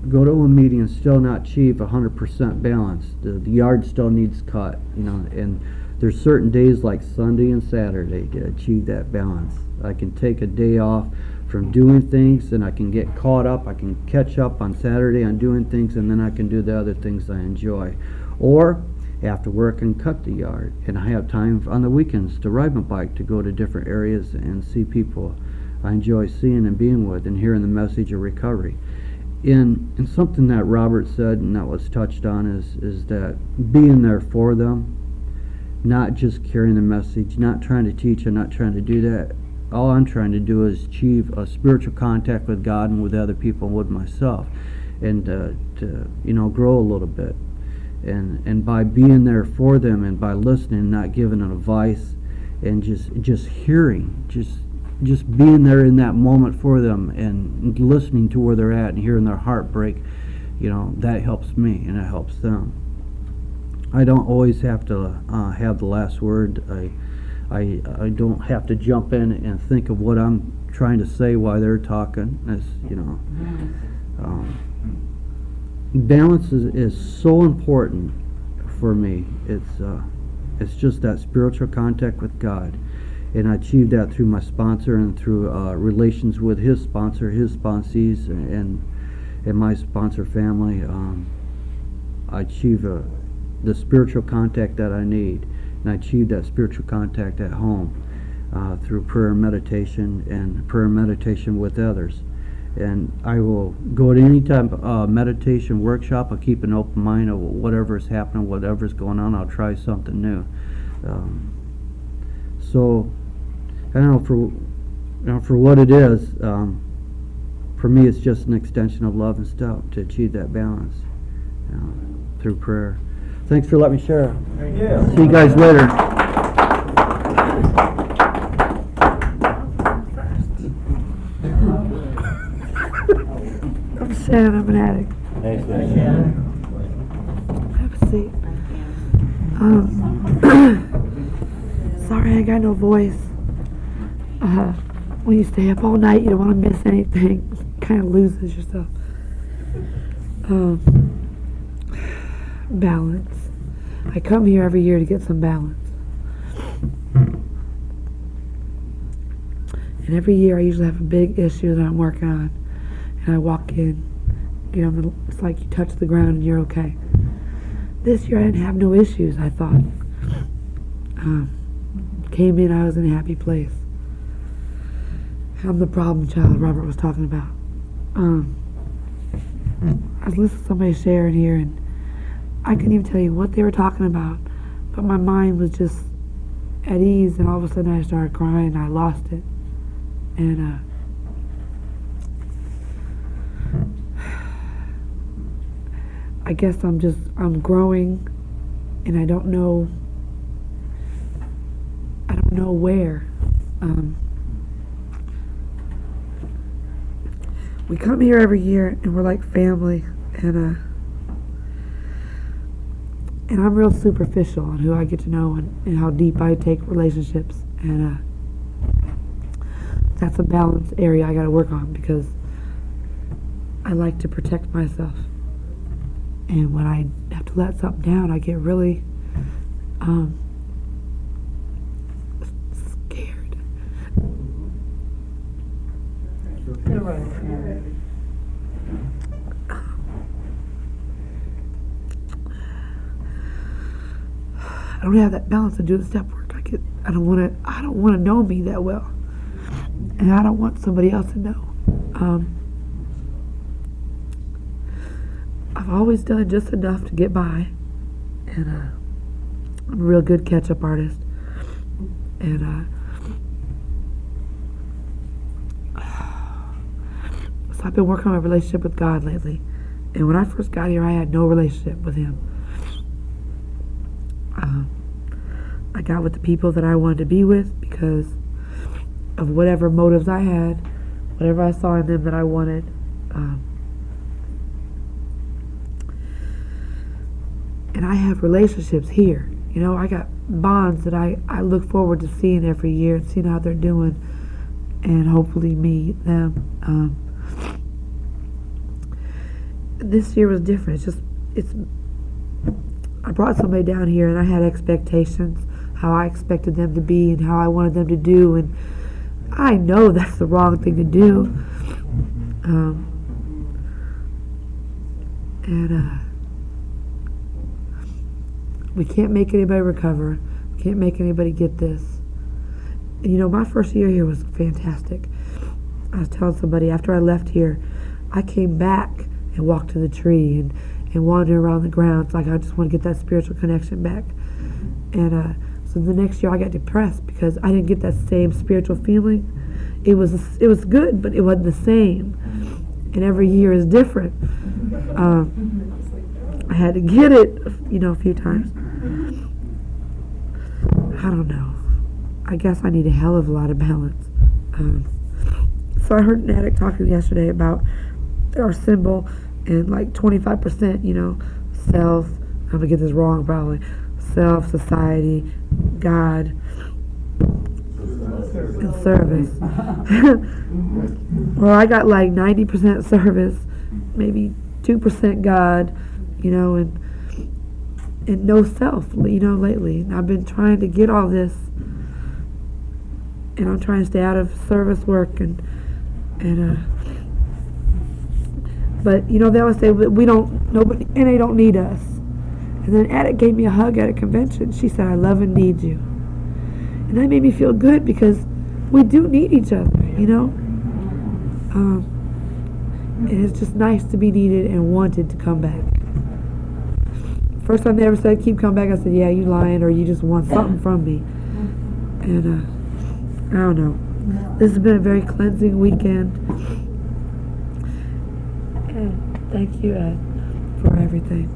go to a meeting and still not achieve 100% balance. The yard still needs cut, and there's certain days like Sunday and Saturday to achieve that balance. I can take a day off from doing things, and I can get caught up. I can catch up on Saturday on doing things, and then I can do the other things I enjoy. Or after work and cut the yard, and I have time on the weekends to ride my bike to go to different areas and see people I enjoy seeing and being with and hearing the message of recovery. And something that Robert said and that was touched on is that being there for them, not just carrying the message, not trying to teach and not trying to do that. All I'm trying to do is achieve a spiritual contact with God and with other people and with myself, and to grow a little bit. And by being there for them and by listening, not giving advice, and just hearing, just being there in that moment for them and listening to where they're at and hearing their heart break, that helps me and it helps them. I don't always have to have the last word. I don't have to jump in and think of what I'm trying to say while they're talking. Balance is so important for me. It's just that spiritual contact with God, and I achieved that through my sponsor and through relations with his sponsor, his sponsees, and my sponsor family. I achieve the spiritual contact that I need. And I achieved that spiritual contact at home through prayer and meditation with others. And I will go to any type of meditation workshop. I'll keep an open mind of whatever is happening, whatever's going on. I'll try something new. So I don't know for what it is. For me, it's just an extension of love and stuff to achieve that balance through prayer. Thanks for letting me share. Thank you. See you guys later. I'm Shannon, I'm an addict. Have a seat. Sorry I ain't got no voice. When you stay up all night, you don't want to miss anything. Kind of loses yourself. Balance. I come here every year to get some balance. And every year I usually have a big issue that I'm working on. And I walk in, it's like you touch the ground and you're okay. This year I didn't have no issues, I thought. Came in, I was in a happy place. I'm the problem child Robert was talking about. I was listening to somebody sharing here, and I couldn't even tell you what they were talking about, but my mind was just at ease, and all of a sudden I started crying, and I lost it. And I guess I'm growing, and I don't know where. We come here every year, and we're like family, and I'm real superficial on who I get to know and how deep I take relationships, and that's a balance area I got to work on, because I like to protect myself, and when I have to let something down, I get really don't have that balance to do the step work. I don't want to know me that well, and I don't want somebody else to know. I've always done just enough to get by, and I'm a real good catch-up artist, and so I've been working on my relationship with God lately. And when I first got here, I had no relationship with Him. I got with the people that I wanted to be with because of whatever motives I had, whatever I saw in them that I wanted. And I have relationships here. You know, I got bonds that I look forward to seeing every year and seeing how they're doing, and hopefully meet them. This year was different. I brought somebody down here and I had expectations, how I expected them to be and how I wanted them to do, and I know that's the wrong thing to do. We can't make anybody recover. We can't make anybody get this. And you know, my first year here was fantastic. I was telling somebody after I left here, I came back and walked to the tree and wandered around the grounds like I just want to get that spiritual connection back. And so the next year I got depressed because I didn't get that same spiritual feeling. It was good, but it wasn't the same. And every year is different. I had to get it, you know, a few times. I don't know. I guess I need a hell of a lot of balance. So I heard an addict talking yesterday about our symbol and like 25%, you know, self, I'm gonna get this wrong probably, self, society, God, and service. Well, I got like 90% service, maybe 2% God, you know, and no self, you know, lately. And I've been trying to get all this, and I'm trying to stay out of service work but you know, they always say nobody, and they don't need us. And then Addict gave me a hug at a convention. She said, I love and need you. And that made me feel good because we do need each other, you know? And it's just nice to be needed and wanted to come back. First time they ever said, keep coming back, I said, yeah, you lying, or you just want something from me. And I don't know. This has been a very cleansing weekend. And thank you, Ed, for everything.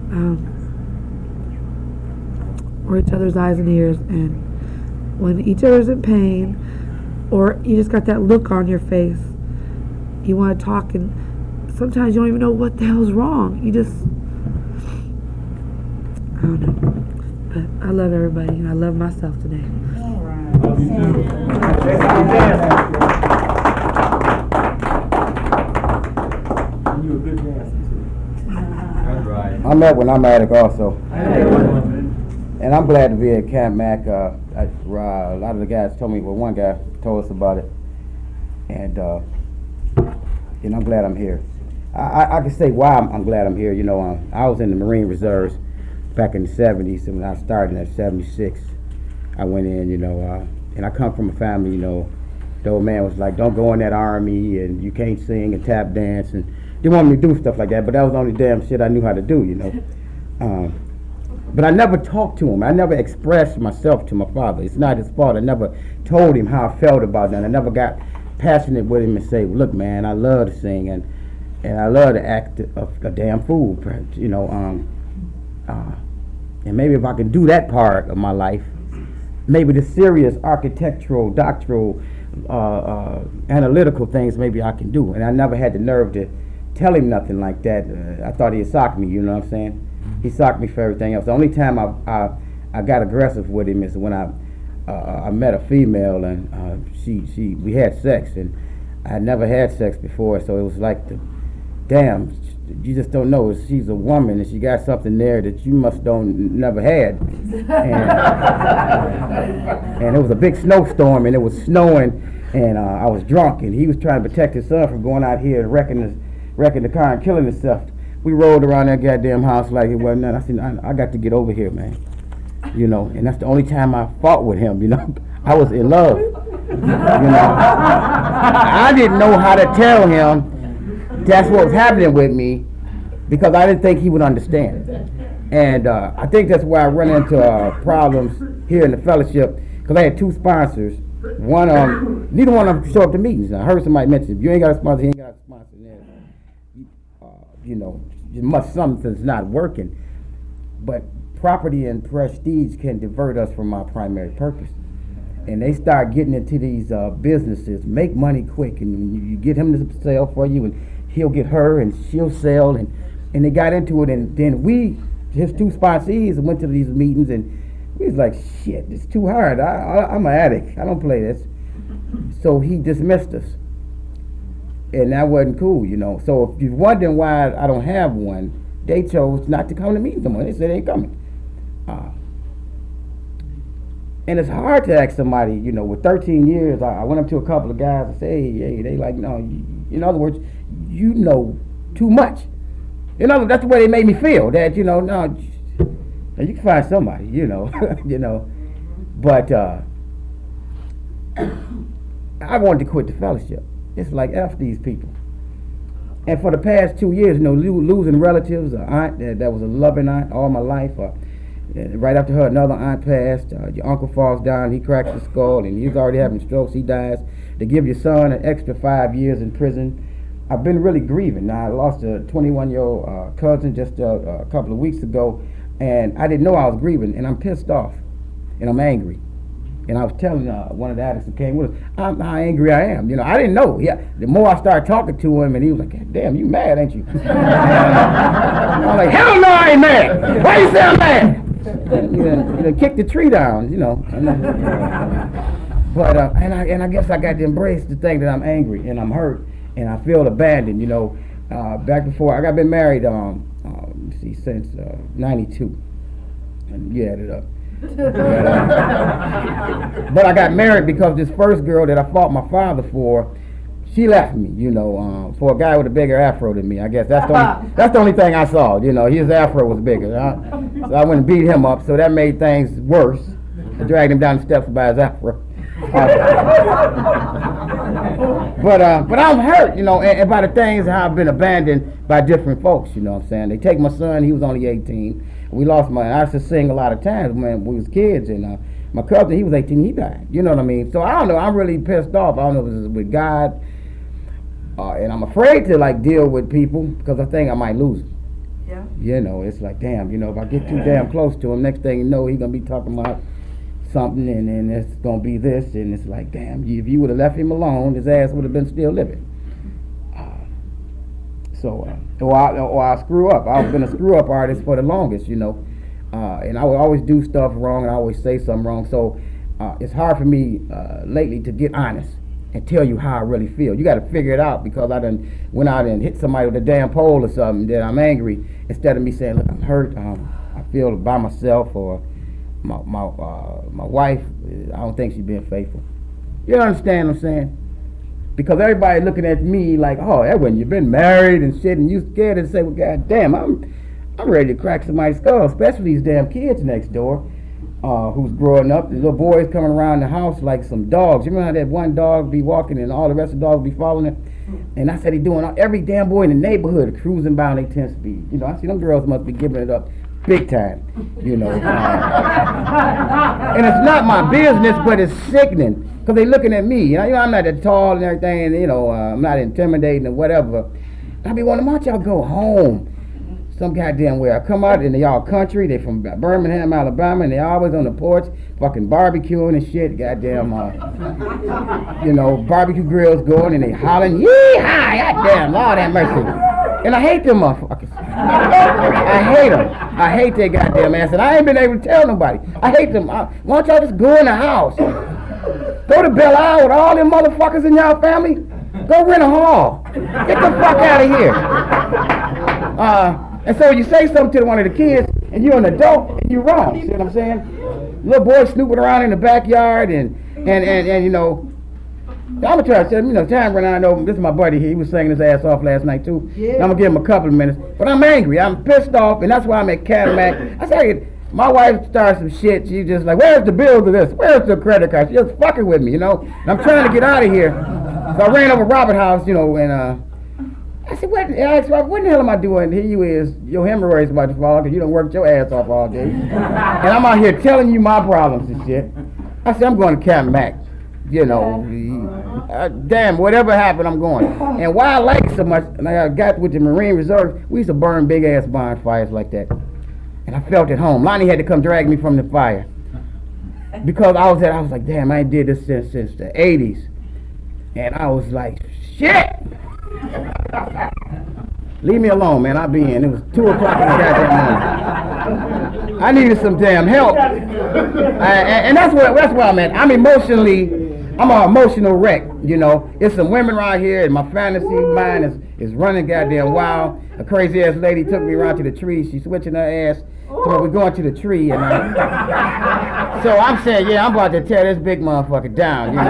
We're each other's eyes and ears, and when each other's in pain, or you just got that look on your face, you want to talk, and sometimes you don't even know what the hell's wrong. You just, I don't know. But I love everybody, and I love myself today. All right. You a good dancer too. That's right. I'm up when I'm addict also. And I'm glad to be at Camp Mac. A lot of the guys told me, well, one guy told us about it. And I'm glad I'm here. I can say why I'm glad I'm here. You know, I was in the Marine Reserves back in the 70s, and when I started in 76, I went in, you know, and I come from a family, you know, the old man was like, don't go in that army, and you can't sing and tap dance, and they wanted me to do stuff like that, but that was the only damn shit I knew how to do, you know. But I never talked to him. I never expressed myself to my father. It's not his fault. I never told him how I felt about that. I never got passionate with him and say, look, man, I love to sing, and I love to act a damn fool, you know. And maybe if I can do that part of my life, maybe the serious architectural, doctoral, analytical things maybe I can do. And I never had the nerve to tell him nothing like that. I thought he'd sock me, you know what I'm saying? He socked me for everything else. The only time I got aggressive with him is when I met a female, and we had sex, and I had never had sex before, so it was like, damn, you just don't know. She's a woman, and she got something there that you never had. And it was a big snowstorm, and it was snowing, and I was drunk, and he was trying to protect his son from going out here and wrecking the car and killing himself. We rolled around that goddamn house like it wasn't nothing. I said, I got to get over here, man. you know, and that's the only time I fought with him, you know. I was in love, you know. I didn't know how to tell him that's what was happening with me because I didn't think he would understand. And I think that's why I run into problems here in the fellowship because I had two sponsors. One of them, neither one of them show up to meetings. I heard somebody mention, if you ain't got a sponsor, he ain't got a sponsor. You know, something's not working. But property and prestige can divert us from our primary purpose. And they start getting into these businesses, make money quick, and you get him to sell for you, and he'll get her, and she'll sell, and they got into it, and then his two sponsees, went to these meetings, and we was like, shit, it's too hard. I'm an addict. I don't play this. So he dismissed us. And that wasn't cool, you know. So if you're wondering why I don't have one, they chose not to come to meetings no more. They said they ain't coming. And it's hard to ask somebody, you know, with 13 years, I went up to a couple of guys and said, hey, they like, no, in other words, you know too much. In other words, that's the way they made me feel, that, you know, no, you can find somebody, you know, you know. But I wanted to quit the fellowship. It's like, F these people. And for the past 2 years, you know, losing relatives, an aunt that was a loving aunt all my life, right after her, another aunt passed. Your uncle falls down, he cracks his skull, and he's already having strokes, he dies. They give your son an extra 5 years in prison. I've been really grieving. Now, I lost a 21-year-old cousin just a couple of weeks ago, and I didn't know I was grieving, and I'm pissed off, and I'm angry. And I was telling one of the addicts who came with us how angry I am. You know, I didn't know. Yeah, the more I started talking to him, and he was like, damn, you mad, ain't you? I'm like, hell no, I ain't mad. Why you say I'm mad? You kick the tree down, you know. But I guess I got to embrace the thing that I'm angry and I'm hurt and I feel abandoned. You know, back before I got been married, since '92, and you add it up. But I got married because this first girl that I fought my father for, she left me, you know, for a guy with a bigger afro than me. I guess that's the only thing I saw, you know, his afro was bigger. So I went and beat him up, so that made things worse. I dragged him down the steps by his afro. But I'm hurt, you know, and by the things how I've been abandoned by different folks, you know what I'm saying. They take my son, he was only 18. We lost I used to sing a lot of times when we was kids, and my cousin, he was 18, he died, you know what I mean. So I don't know, I'm really pissed off. I don't know if it's with God, and I'm afraid to like deal with people because I think I might lose him. Yeah. You know, it's like, damn, you know, if I get too damn close to him, next thing you know, he's gonna be talking about something, and then it's gonna be this, and it's like, damn, if you would have left him alone, his ass would have been still living. Or I screw up. I've been a screw up artist for the longest, you know, and I would always do stuff wrong, and I always say something wrong. So it's hard for me lately to get honest and tell you how I really feel. You got to figure it out because I done went out and hit somebody with a damn pole or something that I'm angry. Instead of me saying, look, I'm hurt. I feel by myself, or my wife, I don't think she's being faithful. You understand what I'm saying? Because everybody looking at me like, oh, that when you've been married and shit, and you scared to say, well, God damn, I'm ready to crack somebody's skull, especially these damn kids next door who's growing up. The little boys coming around the house like some dogs. You remember how that one dog be walking and all the rest of the dogs be following him? And I said he doing every damn boy in the neighborhood cruising by on their 10 speed. You know, I see them girls must be giving it up big time, you know. And it's not my business, but it's sickening. Because they looking at me, you know, I'm not that tall and everything, and, you know, I'm not intimidating or whatever. I be wondering, why don't y'all go home some goddamn way? I come out and they all country, they from Birmingham, Alabama, and they always on the porch, fucking barbecuing and shit, goddamn, you know, barbecue grills going, and they hollering, yee-haw, goddamn, Lord have mercy. And I hate them motherfuckers. I hate them. I hate their goddamn ass, and I ain't been able to tell nobody. I hate them. Why don't y'all just go in the house? Go to Belle Isle with all them motherfuckers in y'all family. Go rent a hall. Get the fuck out of here. And so you say something to one of the kids, and you're an adult, and you're wrong. See what I'm saying? Little boy snooping around in the backyard, and you know, I'm gonna try to tell him, you know, time running out over. This is my buddy here. He was singing his ass off last night too. Yeah. I'm gonna give him a couple of minutes, but I'm angry. I'm pissed off, and that's why I'm at Cadillac. I said, My wife started some shit. She just like, where's the bill to this? Where's the credit card? She just fucking with me, you know. And I'm trying to get out of here. So I ran over Robert House, you know, and I said, what? I asked Robert, what in the hell am I doing? Here you is, your hemorrhoids about to fall because you done worked your ass off all day. And I'm out here telling you my problems and shit. I said, I'm going to Camp Mac. You know, damn, whatever happened, I'm going. And why I like it so much, and I got with the Marine Reserve, we used to burn big ass bonfires like that. And I felt at home. Lonnie had to come drag me from the fire. Because I was like, damn, I ain't did this since the 80s. And I was like, shit! Leave me alone, man, I'll be in. It was 2 o'clock in the goddamn morning. I needed some damn help. And that's where I'm at. I'm an emotional wreck, you know. There's some women around here, and my fantasy mind is running goddamn wild. A crazy ass lady took me around to the tree. She's switching her ass. So we're going to the tree, and so I'm saying, yeah, I'm about to tear this big motherfucker down, you know,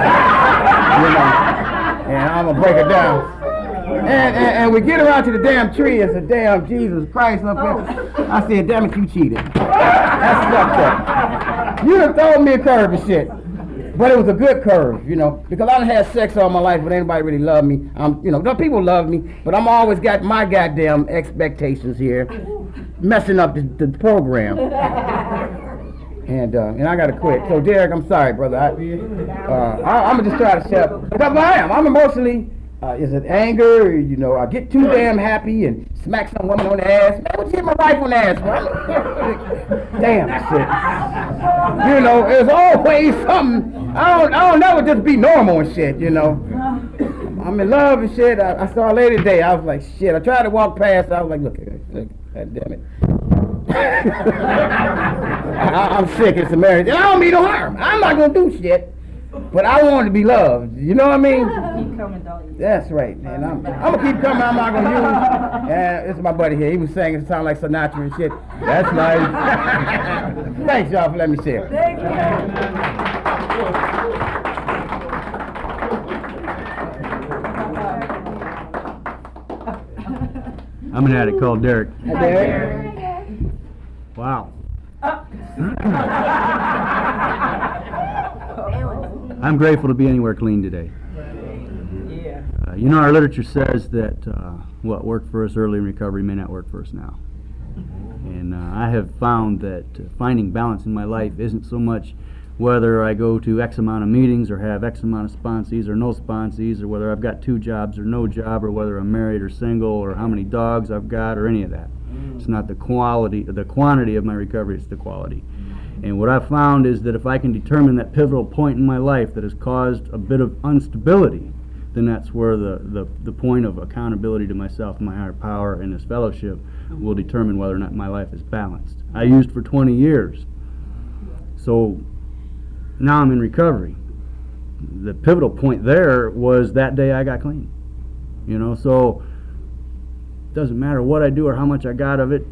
and I'm gonna break it down. And we get around to the damn tree. It's a damn Jesus Christ up there. I said, damn it, you cheated. That's fucked up. You done thrown me a curve and shit. But it was a good curve, you know, because I done had sex all my life, but anybody really loved me. You know, people love me, but I'm always got my goddamn expectations here, messing up the program. And I gotta quit. So Derek, I'm sorry, brother. I'm gonna just try to shut up. Because I'm emotionally. Is it anger? You know, I get too damn happy and smack some woman on the ass. Man, what you hit my wife on the ass for? Damn shit. You know, there's always something. I don't know, just be normal and shit, you know. I'm in love and shit. I saw a lady today. I was like, shit. I tried to walk past. I was like, look, God damn it. I'm sick. It's a marriage. And I don't mean no harm. I'm not gonna do shit. But I want to be loved. You know what I mean? Keep coming, don't you? That's right, man. I'm gonna keep coming. I'm not gonna use. This is my buddy here. He was saying it sounded like Sinatra and shit. That's nice. Thanks y'all for letting me share. Thank you. I'm an addict called Derek. Hi, Derek. Wow. I'm grateful to be anywhere clean today. Yeah. You know, our literature says that what worked for us early in recovery may not work for us now. And I have found that finding balance in my life isn't so much whether I go to X amount of meetings or have X amount of sponsees or no sponsees, or whether I've got 2 jobs or no job, or whether I'm married or single, or how many dogs I've got, or any of that. It's not the quantity of my recovery, it's the quality. And what I've found is that if I can determine that pivotal point in my life that has caused a bit of instability, then that's where the point of accountability to myself and my higher power and this fellowship will determine whether or not my life is balanced. I used for 20 years. So now I'm in recovery. The pivotal point there was that day I got clean. You know, so it doesn't matter what I do or how much I got of it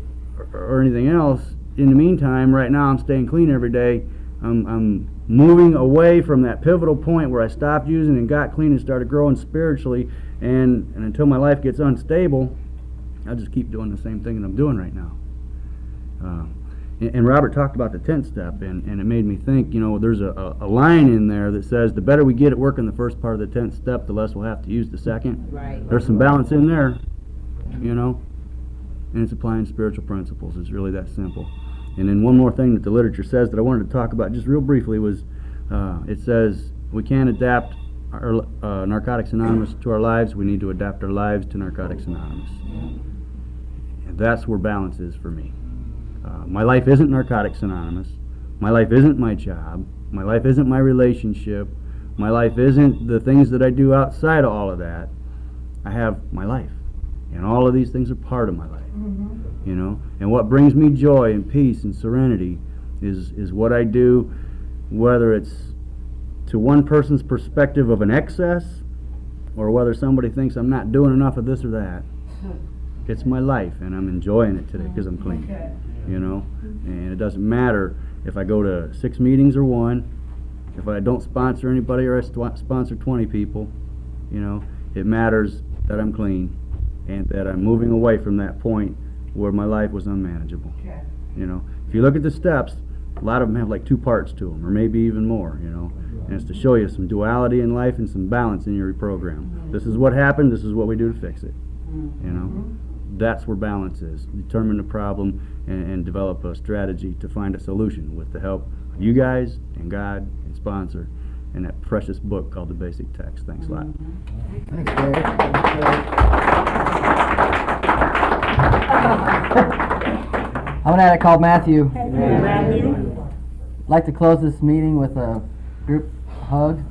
or anything else. In the meantime, right now I'm staying clean every day. I'm moving away from that pivotal point where I stopped using and got clean and started growing spiritually, and until my life gets unstable, I'll just keep doing the same thing that I'm doing right now. And Robert talked about the 10th step, and it made me think, you know, there's a line in there that says the better we get at working the first part of the 10th step, the less we'll have to use the second. Right. There's some balance in there, you know, and it's applying spiritual principles. It's really that simple. And then one more thing that the literature says that I wanted to talk about just real briefly was, it says we can't adapt our, Narcotics Anonymous to our lives, we need to adapt our lives to Narcotics Anonymous. And that's where balance is for me. My life isn't Narcotics Anonymous, my life isn't my job, my life isn't my relationship, my life isn't the things that I do outside of all of that. I have my life, and all of these things are part of my life. You know, and what brings me joy and peace and serenity is what I do, whether it's to one person's perspective of an excess or whether somebody thinks I'm not doing enough of this or that. It's my life, and I'm enjoying it today because I'm clean. You know, and it doesn't matter if I go to 6 meetings or 1, if I don't sponsor anybody or I sponsor 20 people. You know, it matters that I'm clean and that I'm moving away from that point where my life was unmanageable. You know, if you look at the steps, a lot of them have like 2 parts to them, or maybe even more, you know. And it's to show you some duality in life and some balance in your program. This is what happened, this is what we do to fix it, you know. That's where balance is. Determine the problem and develop a strategy to find a solution with the help of you guys and God and sponsor and that precious book called The Basic Text. Thanks a lot. Thanks, Gary. I'm an addict called Matthew. I'd like to close this meeting with a group hug.